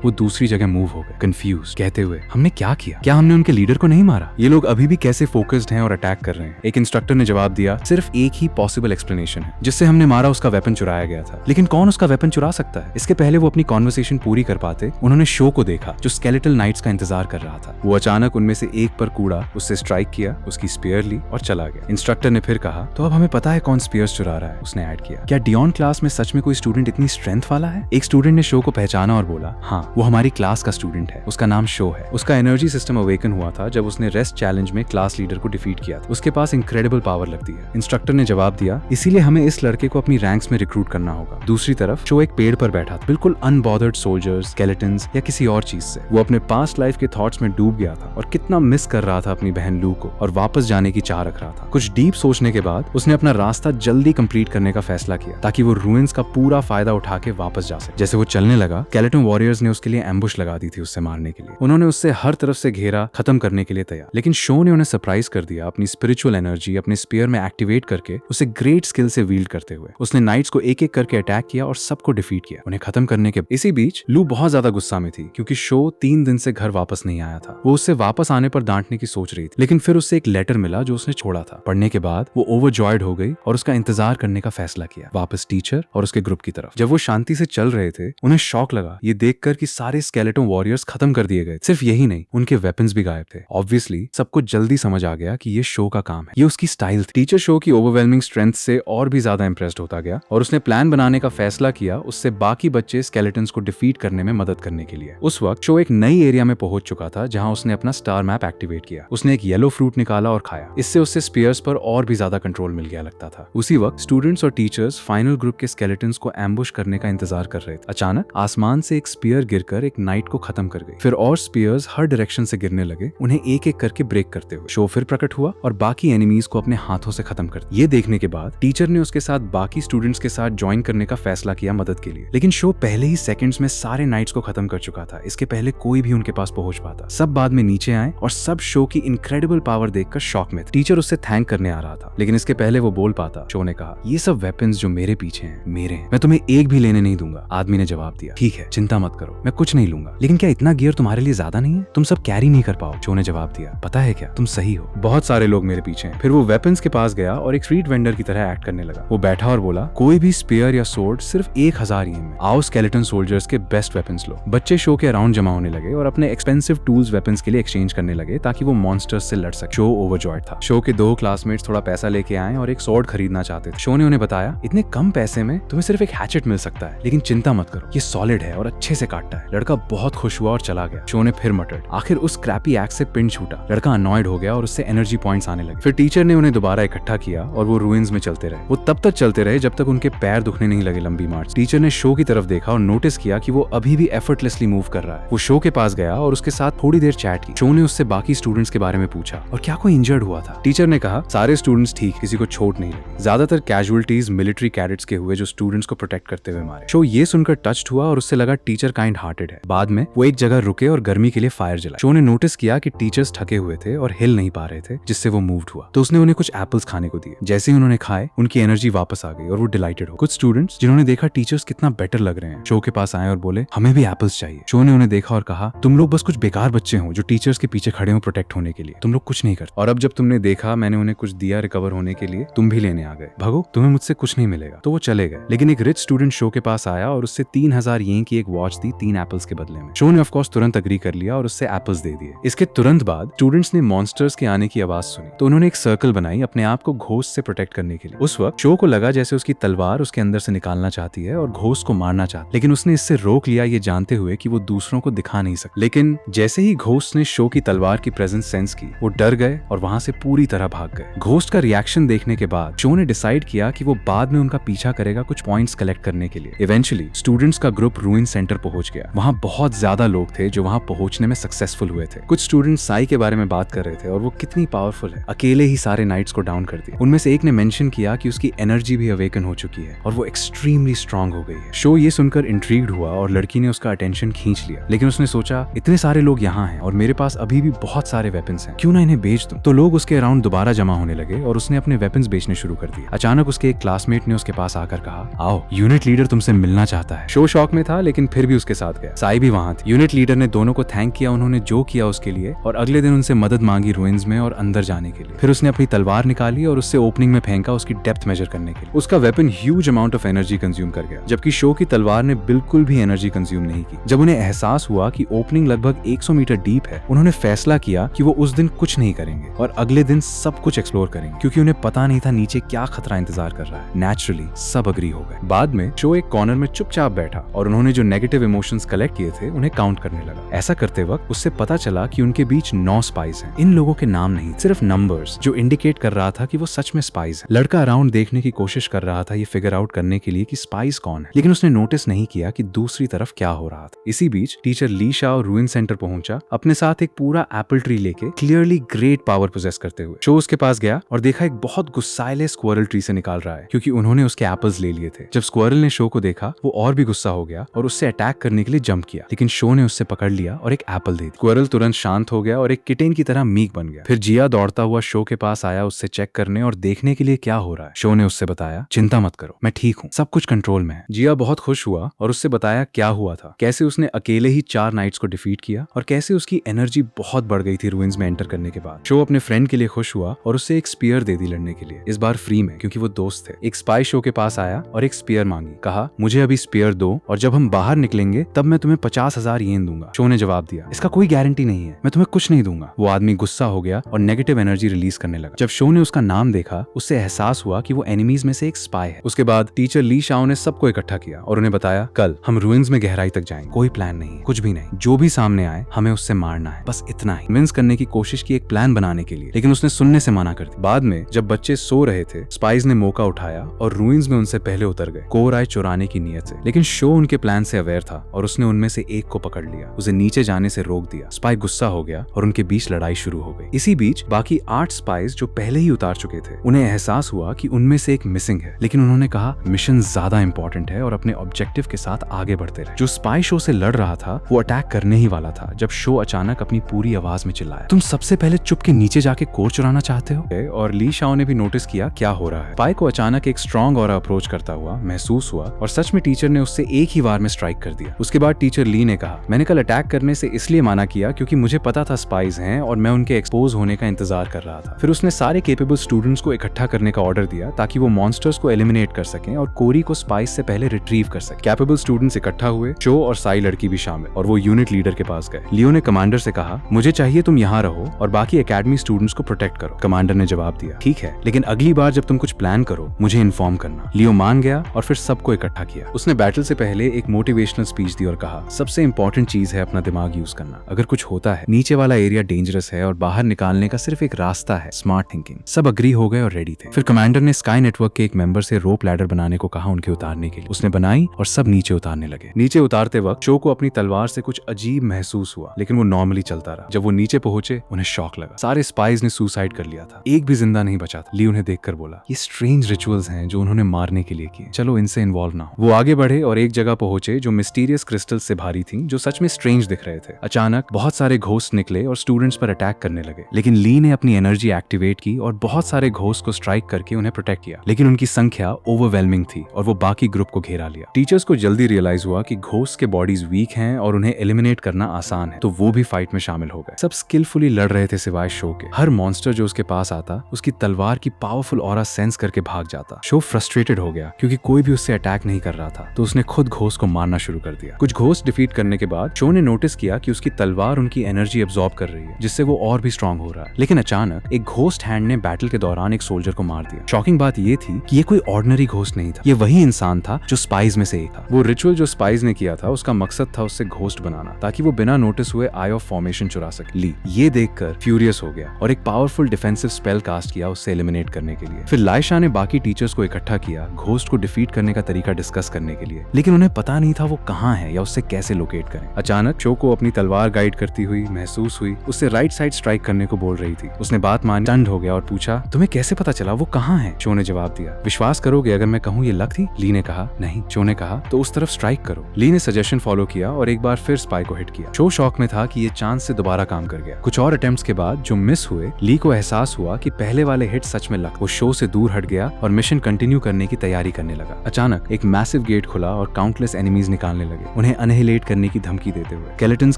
वो दूसरी जगह मूव हो गए, कंफ्यूज, कहते हुए हमने क्या किया, क्या हमने उनके लीडर को नहीं मारा? ये लोग अभी भी कैसे फोकस्ड हैं और अटैक कर रहे हैं? एक इंस्ट्रक्टर ने जवाब दिया, सिर्फ एक ही पॉसिबल एक्सप्लेनेशन है, जिससे हमने मारा उसका वेपन चुराया गया था। लेकिन कौन उसका वेपन चुरा सकता है? इसके पहले वो अपनी कॉन्वर्सेशन पूरी कर पाते, उन्होंने शो को देखा जो स्केलेटल नाइट्स का इंतजार कर रहा था। वो अचानक उनमें से एक पर कूड़ा, उससे स्ट्राइक किया, उसकी स्पीयर ली और चला गया। इंस्ट्रक्टर ने फिर कहा, तो अब हमें पता है कौन स्पीयर्स चुरा रहा है। उसने ऐड किया, क्या डियॉन क्लास में सच में कोई स्टूडेंट इतनी स्ट्रेंथ वाला है? एक स्टूडेंट ने शो को पहचाना और बोला, हाँ वो हमारी क्लास का स्टूडेंट है, उसका नाम शो है। उसका एनर्जी सिस्टम अवेकन हुआ था जब उसने रेस्ट चैलेंज में क्लास लीडर को डिफीट किया था। उसके पास इनक्रेडिबल पावर लगती है। इंस्ट्रक्टर ने जवाब दिया, इसीलिए हमें इस लड़के को अपनी रैंक्स में रिक्रूट करना होगा। दूसरी तरफ शो एक पेड़ पर बैठा था, बिल्कुल अनबॉदर्ड सोल्जर्स, स्केलेटन्स या किसी और चीज से। वो अपने पास्ट लाइफ के थॉट्स में डूब गया था और कितना मिस कर रहा था अपनी बहन लू को और वापस जाने की चाह रख रहा था। कुछ डीप सोचने के बाद उसने अपना रास्ता जल्दी कंप्लीट करने का फैसला किया ताकि वो रूइंस का पूरा फायदा उठा के वापस जा सके। जैसे वो चलने लगा, स्केलेटन वॉरियर्स ने उसके लिए एम्बुश लगा दी थी उससे मारने के लिए। उन्होंने उससे हर तरफ से घेरा, खत्म करने के लिए तैयार। लेकिन शो ने उन्हें सरप्राइज कर दिया अपनी स्पिरिचुअल एनर्जी अपने स्पीयर में एक्टिवेट करके, उसे ग्रेट स्किल से वील्ड करते हुए। उसने नाइट्स को एक एक करके अटैक किया और सबको डिफीट किया, उन्हें खत्म करने के। इसी बीच लू बहुत ज्यादा गुस्सा में थी क्योंकि शो 3 दिन से घर वापस नहीं आया था। वो उससे वापस आने पर डांटने की सोच रही थी, लेकिन फिर उससे एक लेटर मिला जो उसने छोड़ा था। पढ़ने के बाद वो ओवरजॉयड हो गई और उसका इंतजार करने का फैसला किया, वापस टीचर और उसके ग्रुप की तरफ। जब वो शांति से चल रहे थे, उन्हें शॉक लगा ये देखकर कि सारे स्केलेटन वॉरियर्स खत्म कर दिए गए। सिर्फ यही नहीं, उनके वेपन्स भी गायब थे। ऑब्वियसली सबको जल्दी समझ आ गया कि ये शो का काम है, ये उसकी स्टाइल थी। टीचर शो की ओवरवेलमिंग स्ट्रेंथ से और भी ज्यादा इंप्रेस्ड होता गया और उसने प्लान बनाने का फैसला किया उससे बाकी बच्चे स्केलेटन्स को डिफीट करने में मदद करने के लिए। उस वक्त शो एक नई एरिया में पहुंच चुका था जहां उसने अपना स्टार मैप एक्टिवेट किया। उसने एक येलो फ्रूट निकाला और खाया, इससे उससे स्पीयर्स पर और भी ज्यादा कंट्रोल मिल गया लगता था। उसी वक्त स्टूडेंट्स और टीचर्स फाइनल ग्रुप के स्केलेटन्स को एम्बुश करने का इंतजार कर रहे थे। अचानक आसमान से एक स्पीयर गिरकर एक नाइट को खत्म कर गई। फिर और स्पीयर्स हर डायरेक्शन से गिरने लगे, उन्हें एक एक करके ब्रेक करते हुए। शो फिर प्रकट हुआ और बाकी एनिमीज को अपने हाथों से खत्म कर दिया। ये देखने के बाद टीचर ने उसके साथ बाकी स्टूडेंट्स के साथ ज्वाइन करने का फैसला किया मदद के लिए। लेकिन शो पहले ही सेकंड्स में सारे नाइट्स को खत्म कर चुका था, इसके पहले कोई भी उनके पास पहुंच पाता। सब बाद में नीचे आए और सब शो की इनक्रेडिबल पावर देखकर शॉक में थे। टीचर उससे थैंक करने आ रहा था, लेकिन इसके पहले वो बोल पाता। शो ने कहा, ये सब वेपन्स जो मेरे पीछे हैं मेरे हैं, मैं तुम्हें एक भी लेने नहीं दूंगा। आदमी ने जवाब दिया, ठीक है चिंता मत करो, मैं कुछ नहीं लूंगा, लेकिन क्या इतना गियर तुम्हारे लिए ज्यादा नहीं है? तुम सब कैरी नहीं कर पाओ। शो ने जवाब दिया, पता है क्या, तुम सही हो, बहुत सारे लोग मेरे पीछे हैं। फिर वो वेपन्स के पास गया और एक स्ट्रीट वेंडर की तरह एक्ट करने लगा। वो बैठा और बोला, कोई भी स्पीयर या सोर्ड सिर्फ 1000 ईएम में, आओ स्केलेटन सोल्जर्स के बेस्ट वेपन्स लो। बच्चे शो के अराउंड जमा होने लगे और अपने एक्सपेंसिव टूल्स वेपन्स के लिए एक्सचेंज करने लगे ताकि वो मॉन्स्टर्स से लड़ सके। शो ओवरजॉयड था। शो के 2 क्लासमेट्स थोड़ा पैसा लेके आए और एक स्वॉर्ड खरीदना चाहते थे। शो ने उन्हें बताया, इतने कम पैसे में तुम्हें सिर्फ एक हैचेट मिल सकता है, लेकिन चिंता मत करो, ये सॉलिड है और अच्छे से काटता है। लड़का बहुत खुश हुआ और चला गया। शो ने फिर मटर्ड, आखिर उस क्रैपी एक्स से पिन छूटा। लड़का अनॉयड हो गया और उससे एनर्जी पॉइंट्स आने लगे। फिर टीचर ने उन्हें दोबारा इकट्ठा किया और वो रूइंस में चलते रहे। वो तब तक चलते रहे जब तक उनके पैर दुखने नहीं लगे लंबी मार्च। टीचर ने शो की तरफ देखा और नोटिस किया कि वो अभी भी एफर्टलेसली मूव कर रहा है। वो शो के पास गया और उसके साथ थोड़ी देर चैट की। शो ने उससे बाकी स्टूडेंट्स के बारे में पूछा और क्या कोई इंजर्ड हुआ था। टीचर ने कहा, सारे स्टूडेंट्स ठीक, किसी को चोट नहीं लगी। ज्यादातर कैजुअलिटीज मिलिट्री कैडेट्स के हुए जो स्टूडेंट्स को प्रोटेक्ट करते हुए मारे। शो ये सुनकर टच्ड हुआ और उससे लगा टीचर काइंड हार्टेड है। बाद में वो एक जगह रुके और गर्मी के लिए फायर जलाए। शो ने नोटिस किया कि टीचर्स थके हुए थे और हिल नहीं पा रहे थे, जिससे वो मूव्ड हुआ। तो उसने उन्हें कुछ एप्पल्स खाने को दिए। जैसे ही उन्होंने खाए, उनकी एनर्जी वापस आ गई और वो डिलाइटेड हो। कुछ स्टूडेंट्स जिन्होंने देखा टीचर्स कितना बेटर लग रहे हैं, शो के पास आए और बोले, हमें भी एप्पल्स चाहिए। शो ने उन्हें देखा और कहा, तुम लोग बस कुछ बेकार बच्चे हो जो टीचर्स के पीछे खड़े हो प्रोटेक्ट होने के लिए, तुम लोग कुछ नहीं करते। और अब जब तुमने देखा मैंने उन्हें कुछ दिया रिकवर होने के लिए, तुम भी लेने आ गए। भगो, तुम्हें मुझसे कुछ नहीं मिलेगा। तो वो चले गए। लेकिन एक रिच स्टूडेंट शो के पास आया और उससे 3000 येन की एक वॉच दी 3 एप्पल्स के बदले में। शो ने ऑफ कोर्स तुरंत अग्री कर लिया और उससे एप्पल्स दे दिए। इसके तुरंत बाद स्टूडेंट्स ने मॉन्स्टर्स के आने की आवाज सुनी, तो उन्होंने एक सर्कल बनाई अपने आप को घोस्ट से प्रोटेक्ट करने के लिए। उस वक्त शो को लगा जैसे उसकी तलवार उसके अंदर से निकालना चाहती है और घोस्ट को मारना चाहती, लेकिन उसने इससे रोक लिया ये जानते हुए कि वो दूसरों को दिखा नहीं सकता। लेकिन जैसे ही घोस्ट ने शो की तलवार की प्रेजेंस सेंस की, वो डर गए और वहां से पूरी तरह भाग गए। घोस्ट का रिएक्शन देखने के बाद शो ने डिसाइड किया कि वो बाद में उनका पीछा करेगा कुछ पॉइंट्स कलेक्ट करने के लिए। इवेंचुअली स्टूडेंट्स का ग्रुप रूइन सेंटर पहुंच गया। वहां बहुत ज्यादा लोग थे जो वहां पहुंचने में सक्सेसफुल हुए थे। कुछ स्टूडेंट्स साई के बारे में बात कर रहे थे और वो कितनी पावरफुल है, अकेले ही सारे नाइट्स को डाउन कर दिया। उनमें से एक ने मेंशन किया कि उसकी एनर्जी भी अवेकन हो चुकी है और वो एक्सट्रीमली स्ट्रांग हो गई है। शो ये सुनकर इंट्रीग्ड हुआ और लड़की ने उसका अटेंशन खींच लिया, लेकिन उसने सोचा इतने सारे लोग यहाँ हैं और मेरे पास अभी भी बहुत सारे वेपन्स हैं, क्यों ना इन्हें बेच दूं। तो लोग उसके अराउंड दोबारा जमा होने लगे और उसने अपने वेपन्स बेचने शुरू कर दिए। अचानक उसके एक क्लासमेट ने उसके पास आकर कहा, आओ, यूनिट लीडर तुमसे मिलना चाहता है। शो शॉक में था, लेकिन फिर भी उसके साथ गया। साई भी वहां थी। यूनिट लीडर ने दोनों को थैंक किया उन्होंने जो किया उसके लिए, और अगले दिन उनसे मदद मांगी रुइंस में और अंदर जाने के लिए। फिर उसने अपनी तलवार निकाली और उससे ओपनिंग में फेंका उसकी डेप्थ मेजर करने के लिए। उसका weapon huge amount of energy consume कर गया, जबकि शो की तलवार ने बिल्कुल भी एनर्जी कंज्यूम नहीं की। जब उन्हें एहसास हुआ कि ओपनिंग लगभग 100 मीटर डीप है, उन्होंने फैसला किया कि वो उस दिन कुछ नहीं करेंगे और अगले दिन सब कुछ एक्सप्लोर करेंगे, क्योंकि उन्हें पता नहीं था नीचे क्या खतरा इंतजार कर रहा है। नेचुरली सब अग्री हो गए। बाद में शो एक कॉर्नर में चुपचाप बैठा और उन्होंने जो नेगेटिव इमोशंस कलेक्ट किए थे उन्हें काउंट करने लगा। ऐसा करते वक्त उससे पता चला कि उनके बीच 9 स्पाइस हैं। इन लोगों के नाम नहीं, सिर्फ नंबर्स, जो इंडिकेट कर रहा था कि वो सच में स्पाइस हैं। लड़का अराउंड देखने की कोशिश कर रहा था ये फिगर आउट करने के लिए कि स्पाइस कौन है, लेकिन उसने नोटिस नहीं किया कि दूसरी तरफ क्या हो रहा था। इसी बीच teacher Li Shao Ruin centre पहुंचा, अपने साथ एक पूरा एप्पल ट्री लेके, क्लियरली ग्रेट पावर पोजेस करते हुए। शो उसके पास गया और देखा एक बहुत गुस्साइले स्क्वारल ट्री से निकाल रहा है, क्योंकि उन्होंने उसके एप्पल्स ले लिए थे। जब स्क्वारल ने शो को देखा वो और भी गुस्सा हो गया और उससे अटैक करने के लिए जंप किया, लेकिन शो ने उससे पकड़ लिया और एक एप्पल दे दी। स्क्वारल तुरंत शांत हो गया और एक किटेन की तरह मीक बन गया। फिर जिया दौड़ता हुआ शो के पास आया उससे चेक करने और देखने के लिए क्या हो रहा है। शो ने उससे बताया, चिंता मत करो, मैं ठीक हूँ, सब कुछ कंट्रोल में है। जिया बहुत खुश हुआ और उससे बताया क्या हुआ था, कैसे उसने अकेले ही 4 नाइट्स को डिफीट किया और कैसे उसकी एनर्जी बहुत बढ़ गई थी रुइंस में एंटर करने के बाद। शो अपने फ्रेंड के लिए खुश हुआ और उससे एक स्पीयर दे दी लड़ने के लिए, इस बार फ्री में, क्योंकि वो दोस्त थे। एक स्पाई शो के पास आया और एक स्पीयर मांगी, कहा मुझे अभी स्पीयर दो और जब हम बाहर निकलेंगे तब मैं तुम्हें 50,000 येन दूंगा। शो ने जवाब दिया, इसका कोई गारंटी नहीं है, मैं तुम्हें कुछ नहीं दूंगा। वो आदमी गुस्सा हो गया और नेगेटिव एनर्जी रिलीज करने लगा। जब शो ने उसका नाम देखा उससे एहसास हुआ कि वो एनिमीज में से एक स्पाई है। उसके बाद टीचर ली शाओ ने सबको इकट्ठा किया और उन्हें बताया, कल हम रुइंस में गहराई तक जाएंगे, कोई प्लान नहीं, कुछ भी नहीं, जो भी सामने आए हमें उससे मारना है, बस इतना ही। विंस करने की कोशिश की एक प्लान बनाने के लिए, लेकिन उसने सुनने से मना कर दी। बाद में जब बच्चे सो रहे थे, स्पाइस ने मौका उठाया और रुइंस में उनसे पहले उतर गए, कोर आय चुराने की नीयत से। लेकिन शो उनके प्लान से अवेयर था और उसने उनमें से एक को पकड़ लिया, उसे नीचे जाने से रोक दिया। स्पाई गुस्सा हो गया और उनके बीच लड़ाई शुरू हो गई। इसी बीच बाकी 8 स्पाइस जो पहले ही उतार चुके थे, उन्हें एहसास हुआ कि उनमें से एक मिसिंग है, लेकिन उन्होंने कहा मिशन ज्यादा इंपॉर्टेंट है और अपने ऑब्जेक्टिव के साथ आगे बढ़ते रहे। जो स्पाई शो से लड़ रहा था वो अटैक करने ही वाला था जब शो अचानक अपनी पूरी आवाज में चिल्लाया, तुम सबसे पहले चुप के नीचे जाके कोर चुराना चाहते हो? और ली शाओ ने भी नोटिस किया क्या हो रहा है। स्पाई को अचानक एक स्ट्रॉन्ग और अप्रोच करता हुआ महसूस हुआ और सच में टीचर ने उससे एक ही बार में स्ट्राइक कर दिया। उसके बाद टीचर ली ने कहा, मैंने कल अटैक करने से इसलिए मना किया क्योंकि मुझे पता था स्पाइस हैं और मैं उनके एक्सपोज होने का इंतजार कर रहा था। फिर उसने सारे केपेबल स्टूडेंट्स को इकट्ठा करने का ऑर्डर दिया ताकि वो मॉन्स्टर्स को एलिमिनेट कर सकें और कोरी को स्पाइस से पहले रिट्रीव कर सके। कैपेबल स्टूडेंट्स इकट्ठा हुए, शो और साई लड़की भी शामिल, और वो यूनिट लीडर के पास गए। लियो ने कमांडर से कहा, मुझे चाहिए तुम यहाँ रहो और बाकी एकेडमी स्टूडेंट्स को प्रोटेक्ट करो। कमांडर ने जवाब दिया, ठीक है, लेकिन अगली बार जब तुम कुछ प्लान करो मुझे इन्फॉर्म करना। लियो मान गया और फिर सबको इकट्ठा किया। उसने बैटल से पहले एक मोटिवेशनल स्पीच दी और कहा, सबसे इंपॉर्टेंट चीज है अपना दिमाग यूज करना। अगर कुछ होता है, नीचे वाला एरिया डेंजरस है और बाहर निकालने का सिर्फ एक रास्ता है, स्मार्ट थिंकिंग। सब अग्री हो गए और रेडी थे। फिर कमांडर ने स्काई नेटवर्क के एक मेंबर से रोप लैडर बनाने को कहा उनके उतारने के लिए। उसने बनाई और सब नीचे उतारने लगे। नीचे उतारते वक्त शो को अपनी तलवार से कुछ अजीब महसूस हुआ, लेकिन वो नॉर्मली चलता रहा। जब वो नीचे पहुंचे उन्हें शॉक लगा, सारे स्पाइस ने सुसाइड कर लिया था, एक भी जिंदा नहीं बचा था। ली उन्हें देखकर बोला, ये स्ट्रेंज रिचुअल्स हैं जो उन्होंने मारने के लिए किए, चलो इनसे इन्वॉल्व ना हो। वो आगे बढ़े और एक जगह पहुंचे जो मिस्टीरियस क्रिस्टल से भारी थी, जो सच में स्ट्रेंज दिख रहे थे। अचानक बहुत सारे घोस्ट निकले और स्टूडेंट्स पर अटैक करने लगे, लेकिन ली ने अपनी एनर्जी एक्टिवेट की और बहुत सारे घोस्ट को स्ट्राइक करके उन्हें प्रोटेक्ट किया, लेकिन उनकी संख्या ओवरवेलमिंग थी और वो बाकी ग्रुप को घेरा लिया। टीचर्स को जल्दी रियलाइज हुआ कि घोस्ट के बॉडीज वीक हैं और उन्हें एलिमिनेट करना आसान है, तो वो भी फाइट में शामिल हो गए। सब स्किलफुली लड़ रहे थे सिवाय शो के। हर मॉन्स्टर जो उसके पास आता उसकी तलवार की पावरफुल ऑरा सेंस करके भाग जाता। शो फ्रस्ट्रेटेड हो गया क्योंकि कोई भी उससे अटैक नहीं कर रहा था, तो उसने खुद घोस्ट को मारना शुरू कर दिया। कुछ घोस्ट डिफीट करने के बाद शो ने नोटिस किया कि उसकी तलवार उनकी एनर्जी एब्जॉर्ब कर रही है, जिससे वो और भी स्ट्रांग हो रहा है। लेकिन अचानक एक घोस्ट हैंड ने बैटल के दौरान एक सोल्जर को मार दिया। शॉकिंग बात ये थी कि ये कोई ऑर्डिनरी घोस्ट नहीं था, ये वही इंसान था जो स्पाइस में से एक था। वो रिचुअल जो स्पाइस ने किया था उसका मकसद था उससे घोस्ट बनाना, ताकि वो बिना नोटिस हुए आई ऑफ फॉर्मेशन चुरा सके। ली ये देखकर फ्यूरियस हो गया और एक पावरफुल डिफेंसिव स्पेल कास्ट किया उससे एलिमिनेट करने के लिए। फिर लाइशा ने बाकी टीचर्स को इकट्ठा किया घोस्ट को डिफीट करने का तरीका डिस्कस करने के लिए, लेकिन उन्हें पता नहीं था वो कहाँ है या उससे कैसे लोकेट करें। अचानक शो को अपनी तलवार गाइड करती हुई महसूस हुई उससे राइट साइड स्ट्राइक करने को बोल रही थी। उसने बात मानी, टंड हो गया और पूछा, तुम्हें कैसे पता चला वो कहाँ है? शो ने जवाब दिया, विश्वास करोगे अगर मैं कहूँ ये लक थी? ली ने कहा नहीं। शो ने कहा तो उस तरफ स्ट्राइक करो। ली ने सजेशन फॉलो किया और एक बार फिर स्पाई को हिट किया। शो शॉक में था कि ये चांस से दोबारा काम कर गया। कुछ और अटेम्प्ट्स के बाद जो मिस हुए, ली को एहसास हुआ कि पहले वाले हिट सच में लक। वो शो से दूर हट गया और मिशन कंटिन्यू करने की तैयारी करने लगा। अचानक एक मैसिव गेट खुला और काउंटलेस एनिमीज निकालने लगे, उन्हें अनहिलेट करने की धमकी देते हुए। स्केलेटन्स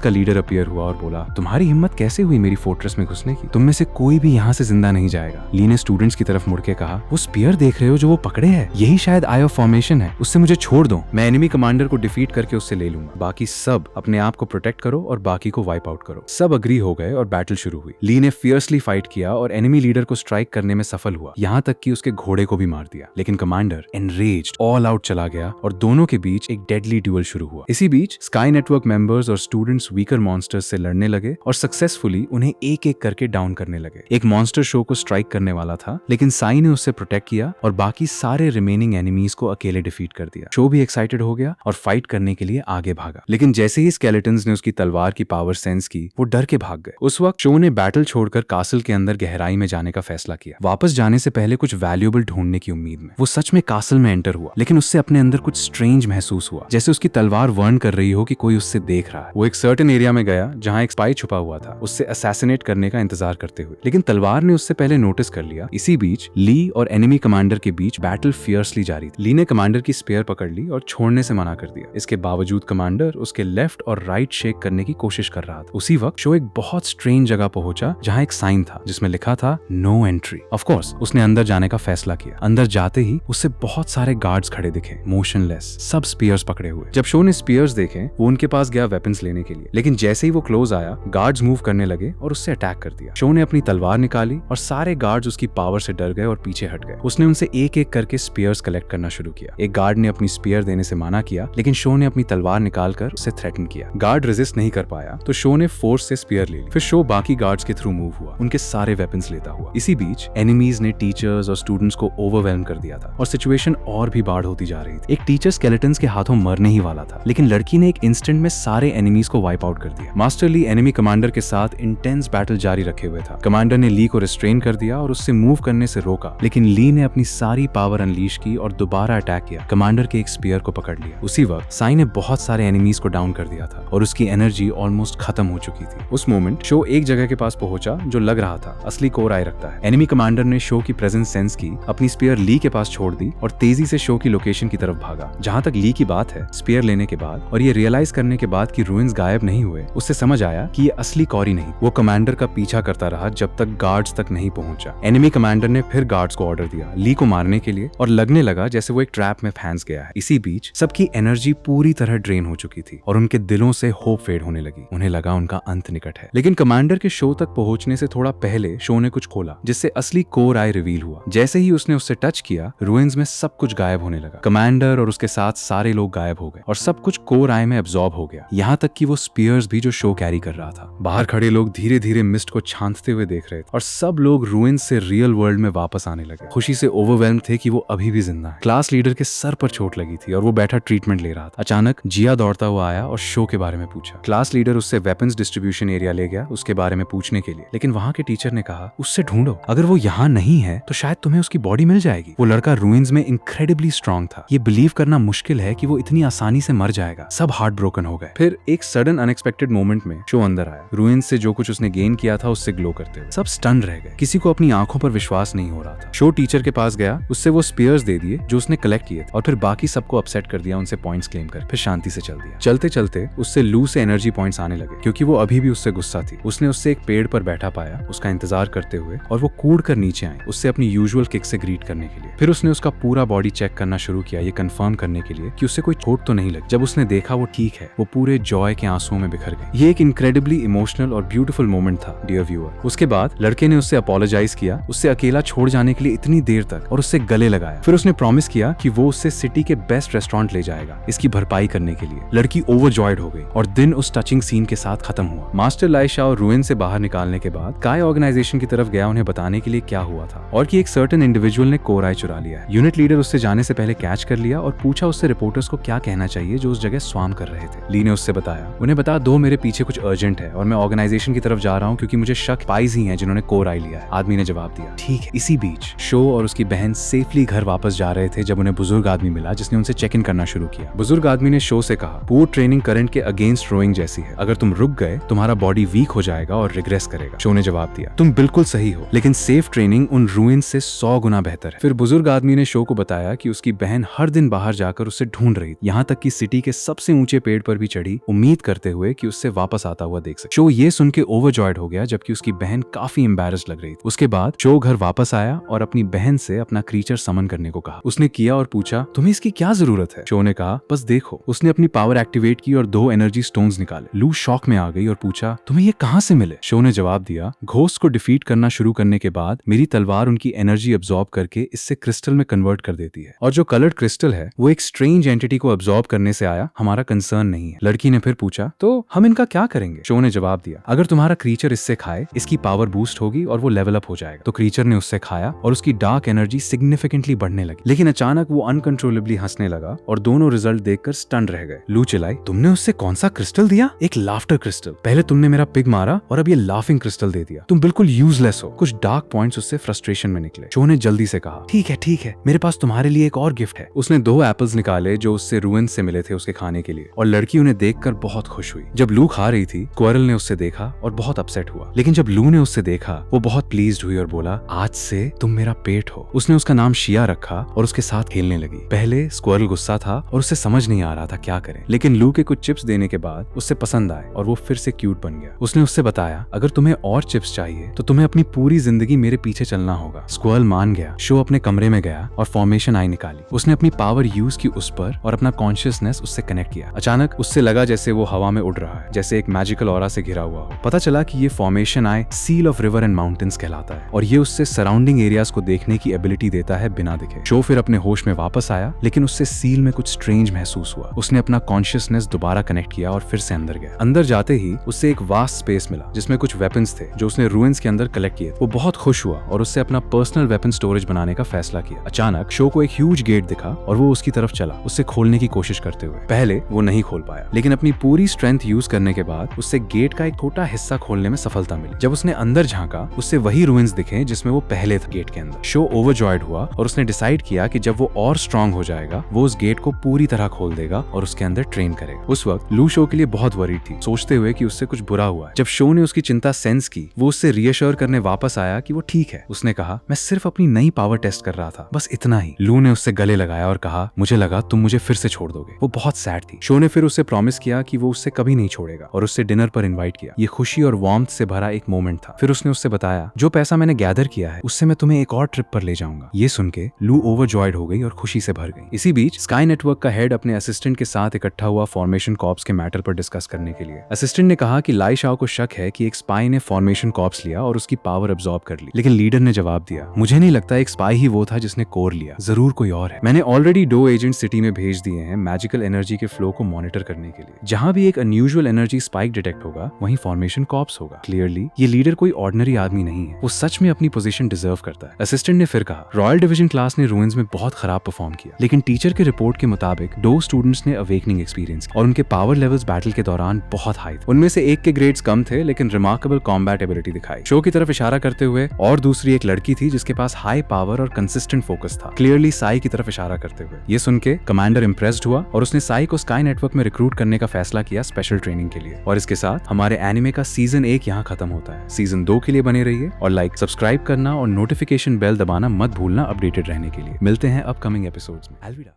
का लीडर अपीयर हुआ और बोला, तुम्हारी हिम्मत कैसे हुई मेरी फोर्ट्रेस में घुसने की? तुम में से कोई भी यहाँ से जिंदा नहीं जाएगा। ली ने स्टूडेंट्स की तरफ मुड़ के कहा, वो स्पीयर देख रहे हो जो वो पकड़े है? यही शायद आई ऑफ फॉर्मेशन है। उससे मुझे छोड़ दो, मैं एनिमी कमांडर को डिफीट करके उससे ले लूंगा। बाकी सब अपने आप को प्रोटेक्ट करो और बाकी को वाइप आउट करो। सब अग्री हो गए और बैटल शुरू हुई। ली ने फियर्सली फाइट किया और एनिमी लीडर को स्ट्राइक करने में सफल हुआ, यहाँ तक कि उसके घोड़े को भी मार दिया। लेकिन कमांडर एनरेज्ड ऑल आउट चला गया और दोनों के बीच एक डेडली ड्यूअल शुरू हुआ। इसी बीच स्काई नेटवर्क मेंबर्स और स्टूडेंट्स वीकर मॉन्स्टर्स से लड़ने लगे और सक्सेसफुली उन्हें एक एक करके डाउन करने लगे। एक मॉन्स्टर शो को स्ट्राइक करने वाला था, लेकिन साई ने उससे प्रोटेक्ट किया और बाकी सारे रिमेनिंग एनिमीज को अकेले डिफीट कर दिया। शो भी एक्साइटेड हो गया और फाइट करने के लिए आगे भागा। लेकिन जैसे ही स्केलेटन्स ने उसकी तलवार की पावर सेंस की, वो डर के भाग गए। उस वक्त शो ने बैटल छोड़कर कासल के अंदर गहराई में जाने का फैसला किया। वापस जाने से पहले कुछ वैल्यूएबल ढूंढने की उम्मीद में वो सच में कासल में एंटर हुआ, लेकिन उससे अपने अंदर कुछ स्ट्रेंज महसूस हुआ, जैसे उसकी तलवार वार्न कर रही हो कि कोई उससे देख रहा है। वो एक सर्टेन एरिया में गया जहां एक स्पाई छुपा हुआ था, उससे असैसिनेट करने का इंतजार करते हुए, लेकिन तलवार ने उससे पहले नोटिस कर लिया। इसी बीच ली और एनिमी कमांडर के बीच बैटल फियर्सली जारी थी। ली ने कमांडर की स्पेयर पकड़ ली और छोड़ने से मना कर दिया। इसके बावजूद कमांडर उसके लेफ्ट और राइट शेक करने की कोशिश कर रहा था। उसी वक्त शो एक बहुत स्ट्रेंज जगह पहुंचा जहां एक साइन था जिसमें लिखा था नो एंट्री। ऑफ कोर्स उसने अंदर जाने का फैसला किया। अंदर जाते ही उससे बहुत सारे गार्ड्स खड़े दिखे, मोशनलेस, सब स्पीयर्स पकड़े हुए। जब शो ने स्पीयर्स देखे, वो उनके पास गया वेपन्स लेने के लिए, लेकिन जैसे ही वो क्लोज आया, गार्ड्स मूव करने लगे और उससे अटैक कर दिया। शो ने अपनी तलवार निकाली और सारे गार्ड्स उसकी पावर से डर गए और पीछे हट गए। उसने उनसे एक एक करके स्पीयर्स कलेक्ट करना शुरू किया। एक गार्ड ने अपनी स्पीयर देने से मना किया, लेकिन शो ने अपनी तलवार निकालकर उसे थ्रेटन किया। गार्ड रेजिस्ट नहीं कर पाया तो शो ने फोर्स से स्पीयर ले ली। फिर शो बाकी गार्ड्स के थ्रू मूव हुआ, उनके सारे वेपन्स लेता हुआ। इसी बीच एनिमीज ने टीचर्स और स्टूडेंट्स को ओवरवेल्म कर दिया था और सिचुएशन और भी बाढ़ होती जा रही थी। एक टीचर स्केलेटन्स के हाथों मरने ही वाला था, लेकिन लड़की ने एक इंस्टेंट में सारे एनिमीज को वाइप आउट कर दिया। मास्टर ली एनिमी कमांडर के साथ इंटेंस बैटल जारी रखे हुए था। कमांडर ने ली को रिस्ट्रेन कर दिया और उससे मूव करने से रोका, लेकिन ली ने अपनी सारी पावर अनलीश की और दोबारा अटैक किया। कमांडर के एक स्पीयर को पकड़ लिया। उसी वक्त साई ने बहुत सारे एनिमीज को डाउन कर दिया था और उसकी एनर्जी ऑलमोस्ट खत्म हो चुकी थी। उस मोमेंट शो एक जगह के पास पहुंचा जो लग रहा था असली कोर आई रखता है। एनिमी कमांडर ने शो की प्रेजेंस सेंस की, अपनी स्पीयर ली के पास छोड़ दी और तेजी से शो की लोकेशन की तरफ भागा। जहां तक ली की बात है, स्पीयर लेने के बाद और ये रियलाइज करने के बाद कि रूइंस गायब नहीं हुए, उससे समझ आया कि ये असली कॉरी नहीं। वो कमांडर का पीछा करता रहा जब तक गार्ड्स तक नहीं पहुंचा। एनिमी कमांडर ने फिर गार्ड्स को ऑर्डर दिया ली को मारने के लिए और लगने लगा जैसे वो एक ट्रैप में फंस गया है। इसी बीच सबकी एनर्जी पूरी तरह ड्रेन हो चुकी थी और उनके दिलों से होप फेड होने लगी। उन्हें लगा उनका अंत निकट है। लेकिन कमांडर के शो तक पहुंचने से थोड़ा पहले शो ने कुछ खोला जिससे असली कोर आई रिवील हुआ। जैसे ही उसने उससे टच किया, रूइंस में सब कुछ गायब होने लगा। कमांडर और उसके साथ सारे लोग गायब हो गए और सब कुछ कोर आई में एब्जॉर्ब हो गया, यहाँ तक कि वो स्पीयर्स भी जो शो कैरी कर रहा था। बाहर खड़े लोग धीरे धीरे मिस्ट को छानते हुए देख रहे थे और सब लोग रूइंस से रियल वर्ल्ड में वापस आने लगे। खुशी से ओवरवेल्म थे कि वो अभी भी जिंदा है। क्लास लीडर के सर पर चोट लगी थी और वो बैठा ट्रीटमेंट ले रहा था। अचानक जिया दौड़ता हुआ आया और शो के बारे में पूछा। क्लास लीडर उससे वेपन्स डिस्ट्रीब्यूशन एरिया ले गया उसके बारे में पूछने के लिए, लेकिन वहां के टीचर ने कहा उससे ढूंढो, अगर वो यहाँ नहीं है तो शायद तुम्हें उसकी बॉडी मिल जाएगी। वो लड़का रूइंस में इनक्रेडिबली स्ट्रॉन्ग था। ये बिलीव करना मुश्किल है कि वो इतनी आसानी से मर जाएगा। सब हार्ट ब्रोकन हो गए। फिर एक सडन अनएक्सपेक्टेड मोमेंट में शो अंदर आया। रूइंस से जो कुछ उसने गेन किया था उससे ग्लो करते हुए सब स्टन रह गए। किसी को अपनी आंखों पर विश्वास नहीं हो रहा था। शो टीचर के पास गया, उससे वो स्पीयर्स दे दिए जो उसने कलेक्ट किए थे और फिर बाकी सबको अपसेट कर दिया, उनसे पॉइंट्स क्लेम कर फिर शांति से चल दिया। चलते चलते उससे लू से एनर्जी पॉइंट्स आने लगे क्योंकि वो अभी भी उससे गुस्सा थी। उसने उससे एक पेड़ पर बैठा पाया उसका इंतजार करते हुए और वो कूद कर नीचे आई उससे अपनी यूजुअल किक से ग्रीट करने के लिए। फिर उसने उसका पूरा बॉडी चेक करना शुरू किया ये कंफर्म करने के लिए कि उससे कोई चोट तो नहीं लगी। जब उसने देखा वो ठीक है, वो पूरे जॉय के आंसुओं में बिखर गई। ये एक इनक्रेडिबली इमोशनल और ब्यूटीफुल मोमेंट था डियर व्यूअर। उसके बाद लड़के ने उससे अपोलोजाइज किया, उससे अकेला छोड़ जाने के लिए इतनी देर तक, और उससे गले लगाया। फिर उसने प्रॉमिस किया कि वो उससे सिटी के बेस्ट रेस्टोरेंट ले जाएगा इसकी भरपाई करने के लिए। लड़की ओवरजॉयड हो गई और दिन उस टचिंग सीन के साथ खत्म हुआ। मास्टर लाई शाओ रूइन से बाहर निकालने के बाद काय ऑर्गेनाइजेशन की तरफ गया उन्हें बताने के लिए क्या हुआ था और कि एक सर्टेन इंडिविजुअल ने कोर आई चुरा लिया है। यूनिट लीडर उससे जाने से पहले कैच कर लिया और पूछा उससे रिपोर्टर्स को क्या कहना चाहिए जो उस जगह स्वाम कर रहे थे। ली ने उससे बताया, उन्हें बता दो मेरे पीछे कुछ अर्जेंट है और मैं ऑर्गेनाइजेशन की तरफ जा रहा हूँ क्योंकि मुझे शक पाइज ही हैं जिन्होंने कोर आई लिया है। आदमी ने जवाब दिया, ठीक है। इसी बीच शो और उसकी बहन सेफली घर वापस वापस जा रहे थे जब उन्हें बुजुर्ग आदमी मिला जिसने उनसे चेक इन करना शुरू किया। बुजुर्ग आदमी ने शो से कहा, पूर ट्रेनिंग करंट के अगेंस्ट रोइंग जैसी है, अगर तुम रुक गए तुम्हारा बॉडी वीक हो जाएगा और रिग्रेस करेगा। शो ने जवाब दिया, तुम बिल्कुल सही हो, लेकिन सेफ ट्रेनिंग उन रूइंस से 100 गुना बेहतर है। फिर बुजुर्ग आदमी ने शो को बताया कि उसकी बहन हर दिन बाहर जाकर उसे ढूंढ रही, यहाँ तक कि सिटी के सबसे ऊंचे पेड़ पर भी चढ़ी, उम्मीद करते हुए कि उससे वापस आता हुआ देख सके। शो ये सुन के ओवरजॉयड हो गया, जबकि उसकी बहन काफी एम्बैरेस्ड लग रही थी। उसके बाद शो घर वापस आया और अपनी बहन से अपना क्रीचर समन करने को कहा। उसने किया और पूछा, तुम्हें इसकी क्या जरूरत है? शो ने कहा, बस देखो। उसने अपनी पावर एक्टिवेट की और 2 एनर्जी स्टोन्स निकाले। लू शॉक में आ गई और पूछा, तुम्हें ये कहां से मिले? शो ने जवाब दिया, घोस्ट को डिफीट करना शुरू करने के बाद मेरी तलवार उनकी एनर्जी अब्सॉर्ब करके इससे क्रिस्टल में कन्वर्ट कर देती है, और जो कलर्ड क्रिस्टल है वो एक स्ट्रेंज एंटिटी को अब्सॉर्ब करने से आया, हमारा कंसर्न नहीं है। लड़की ने फिर पूछा, तो हम इनका क्या करेंगे? शो ने जवाब दिया, अगर तुम्हारा क्रीचर इससे खाए इसकी पावर बूस्ट होगी और वो लेवल अप हो जाएगा। तो क्रीचर ने उससे खाया और उसकी डार्क एनर्जी सिग्निफिकेंटली बढ़ने लगी, लेकिन अचानक वो अनकंट्रोलेबली हंसने लगा और दोनों रिजल्ट देखकर स्टन रह गए। लू चिल्लाई, तुमने उससे कौन सा क्रिस्टल दिया? एक लाफ्टर क्रिस्टल। पहले तुमने मेरा पिग मारा और अब ये लाफिंग क्रिस्टल दे दिया। तुम बिल्कुल यूजलेस हो। कुछ डार्क पॉइंट्स उससे फ्रस्ट्रेशन में निकले। शो ने जल्दी से कहा, ठीक है, मेरे पास तुम्हारे लिए एक और गिफ्ट है। उसने 2 एप्पल्स निकाले जो उससे रूइंस से मिले थे उसके खाने के लिए, और लड़की उन्हें देखकर बहुत खुश हुई। जब लू खा रही थी, स्क्विरल ने उससे देखा और बहुत अपसेट हुआ, लेकिन जब लू ने उससे देखा वो बहुत प्लीज्ड हुई और बोला, आज से तुम मेरा पेट हो। उसने उसका नाम शिया रखा और उसके साथ खेलने लगी। पहले स्क्विरल गुस्सा था और उसे समझ नहीं आ रहा था क्या करे, लेकिन लू के कुछ चिप्स देने के बाद उससे पसंद आए और वो फिर से क्यूट बन गया। उसने उससे बताया, अगर तुम्हें और चिप्स चाहिए तो तुम्हें अपनी पूरी जिंदगी मेरे पीछे चलना होगा। स्क्विरल मान गया। शो अपने कमरे में गया और फॉर्मेशन आई निकाली। उसने अपनी पावर यूज की उस पर और अपना कॉन्शियसनेस उससे कनेक्ट किया। अचानक उससे लगा जैसे वो हवा में उड़ रहा है, जैसे एक मैजिकल ऑरा से घिरा हुआ हो। पता चला कि ये formation I seal of river and mountains कहलाता है, और ये उससे सराउंडिंग एरियाज को देखने की एबिलिटी देता है बिना दिखे। शो फिर अपने होश में वापस आया, लेकिन उससे सील में कुछ स्ट्रेंज महसूस हुआ। उसने अपना कॉन्शियसनेस दोबारा कनेक्ट किया और फिर से अंदर गया। अंदर जाते ही उससे एक वास्ट स्पेस मिला जिसमें कुछ वेपन्स थे जो उसने रूइंस के अंदर कलेक्ट किए। वो बहुत खुश हुआ और उससे अपना पर्सनल वेपन स्टोरेज बनाने का फैसला किया। अचानक शो को एक ह्यूज गेट दिखा और वो उसकी तरफ चला, उससे खोलने की कोशिश करते हुए। पहले वो नहीं खोल पाया, लेकिन अपनी पूरी स्ट्रेंथ यूज करने के बाद उससे गेट का एक छोटा हिस्सा खोलने में सफलता मिली। जब उसने अंदर झांका, उससे वही रूइंस दिखे जिसमें वो पहले था गेट के अंदर। शो ओवरजॉयड हुआ और उसने डिसाइड किया कि जब वो और स्ट्रांग हो जाएगा वो उस गेट को पूरी तरह खोल देगा और उसके अंदर ट्रेन करेगा। उस वक्त लू शो के लिए बहुत वरीड थी, सोचते हुए कि उससे कुछ बुरा हुआ है। जब शो ने उसकी चिंता सेंस की, वो उससे रीअश्योर करने वापस आया कि वो ठीक है। उसने कहा, मैं सिर्फ अपनी नई पावर टेस्ट कर रहा था, बस इतना ही। लू ने उससे गले लगाया और कहा, मुझे लगा तुम मुझे फिर से छोड़ दोगे। वो बहुत सैड थी। शो ने फिर उससे प्रॉमिस किया कि वो उससे कभी नहीं छोड़ेगा और उससे डिनर पर इनवाइट किया। ये खुशी और वार्मथ से भरा एक मोमेंट था। फिर उसने उससे बताया, जो पैसा मैंने गैदर किया है उससे मैं तुम्हें एक और ट्रिप पर ले जाऊंगा। ये सुन के लू ओवरजॉयड हो गई और खुशी से भर गई। इसी बीच स्काई नेटवर्क का हेड अपने असिस्टेंट के साथ इकट्ठा हुआ फॉर्मेशन कॉर्प्स के मैटर पर डिस्कस करने के लिए। असिस्टेंट ने कहा कि लाई शाओ को शक है कि एक स्पाई ने फॉर्मेशन कॉर्प्स लिया और उसकी पावर अब्सॉर्ब कर ली, लेकिन लीडर ने जवाब दिया, मुझे नहीं लगता एक स्पाई ही वो था जिसने कोर लिया, जरूर कोई और है। मैंने ऑलरेडी 2 एजेंट सिटी में भेज दिए हैं मैजिकल एनर्जी के फ्लो को मॉनिटर करने के लिए। जहां भी एक अनयूजुअल एनर्जी स्पाइक डिटेक्ट होगा वहीं फॉर्मेशन कॉर्प्स होगा। क्लियरली ये लीडर कोई ऑर्डिनरी आदमी नहीं है, वो सच में अपनी पोजीशन डिजर्व करता है। असिस्टेंट ने फिर कहा, रॉयल डिवीजन क्लास ने रूइंस में बहुत खराब परफॉर्म किया, लेकिन टीचर के रिपोर्ट के मुताबिक 2 स्टूडेंट्स ने अवेकनिंग एक्सपीरियंस और उनके पावर लेवल्स बैटल के दौरान बहुत हाई थे। उनमें से एक के ग्रेड्स कम थे लेकिन रिमार्केबल कॉम्बैट एबिलिटी दिखाई। शो की तरफ इशारा करते हुए और दूसरी एक लड़की थी जिसके पास हाई पावर और कंसिस्टेंट फोकस था, क्लियरली साई की तरफ इशारा करते हुए। ये सुन के कमांडर इंप्रेस्ड हुआ और उसने साई को स्काई नेटवर्क में रिक्रूट करने का फैसला किया स्पेशल ट्रेनिंग के लिए। और इसके साथ हमारे एनिमे का सीजन 1 यहाँ खत्म होता है। सीजन 2 के लिए बने रहिए और लाइक सब्सक्राइब करना और नोटिफिकेशन बेल दबाना मत भूलना अपडेटेड रहने के लिए। मिलते हैं अपकमिंग एपिसोड्स में। अलविदा।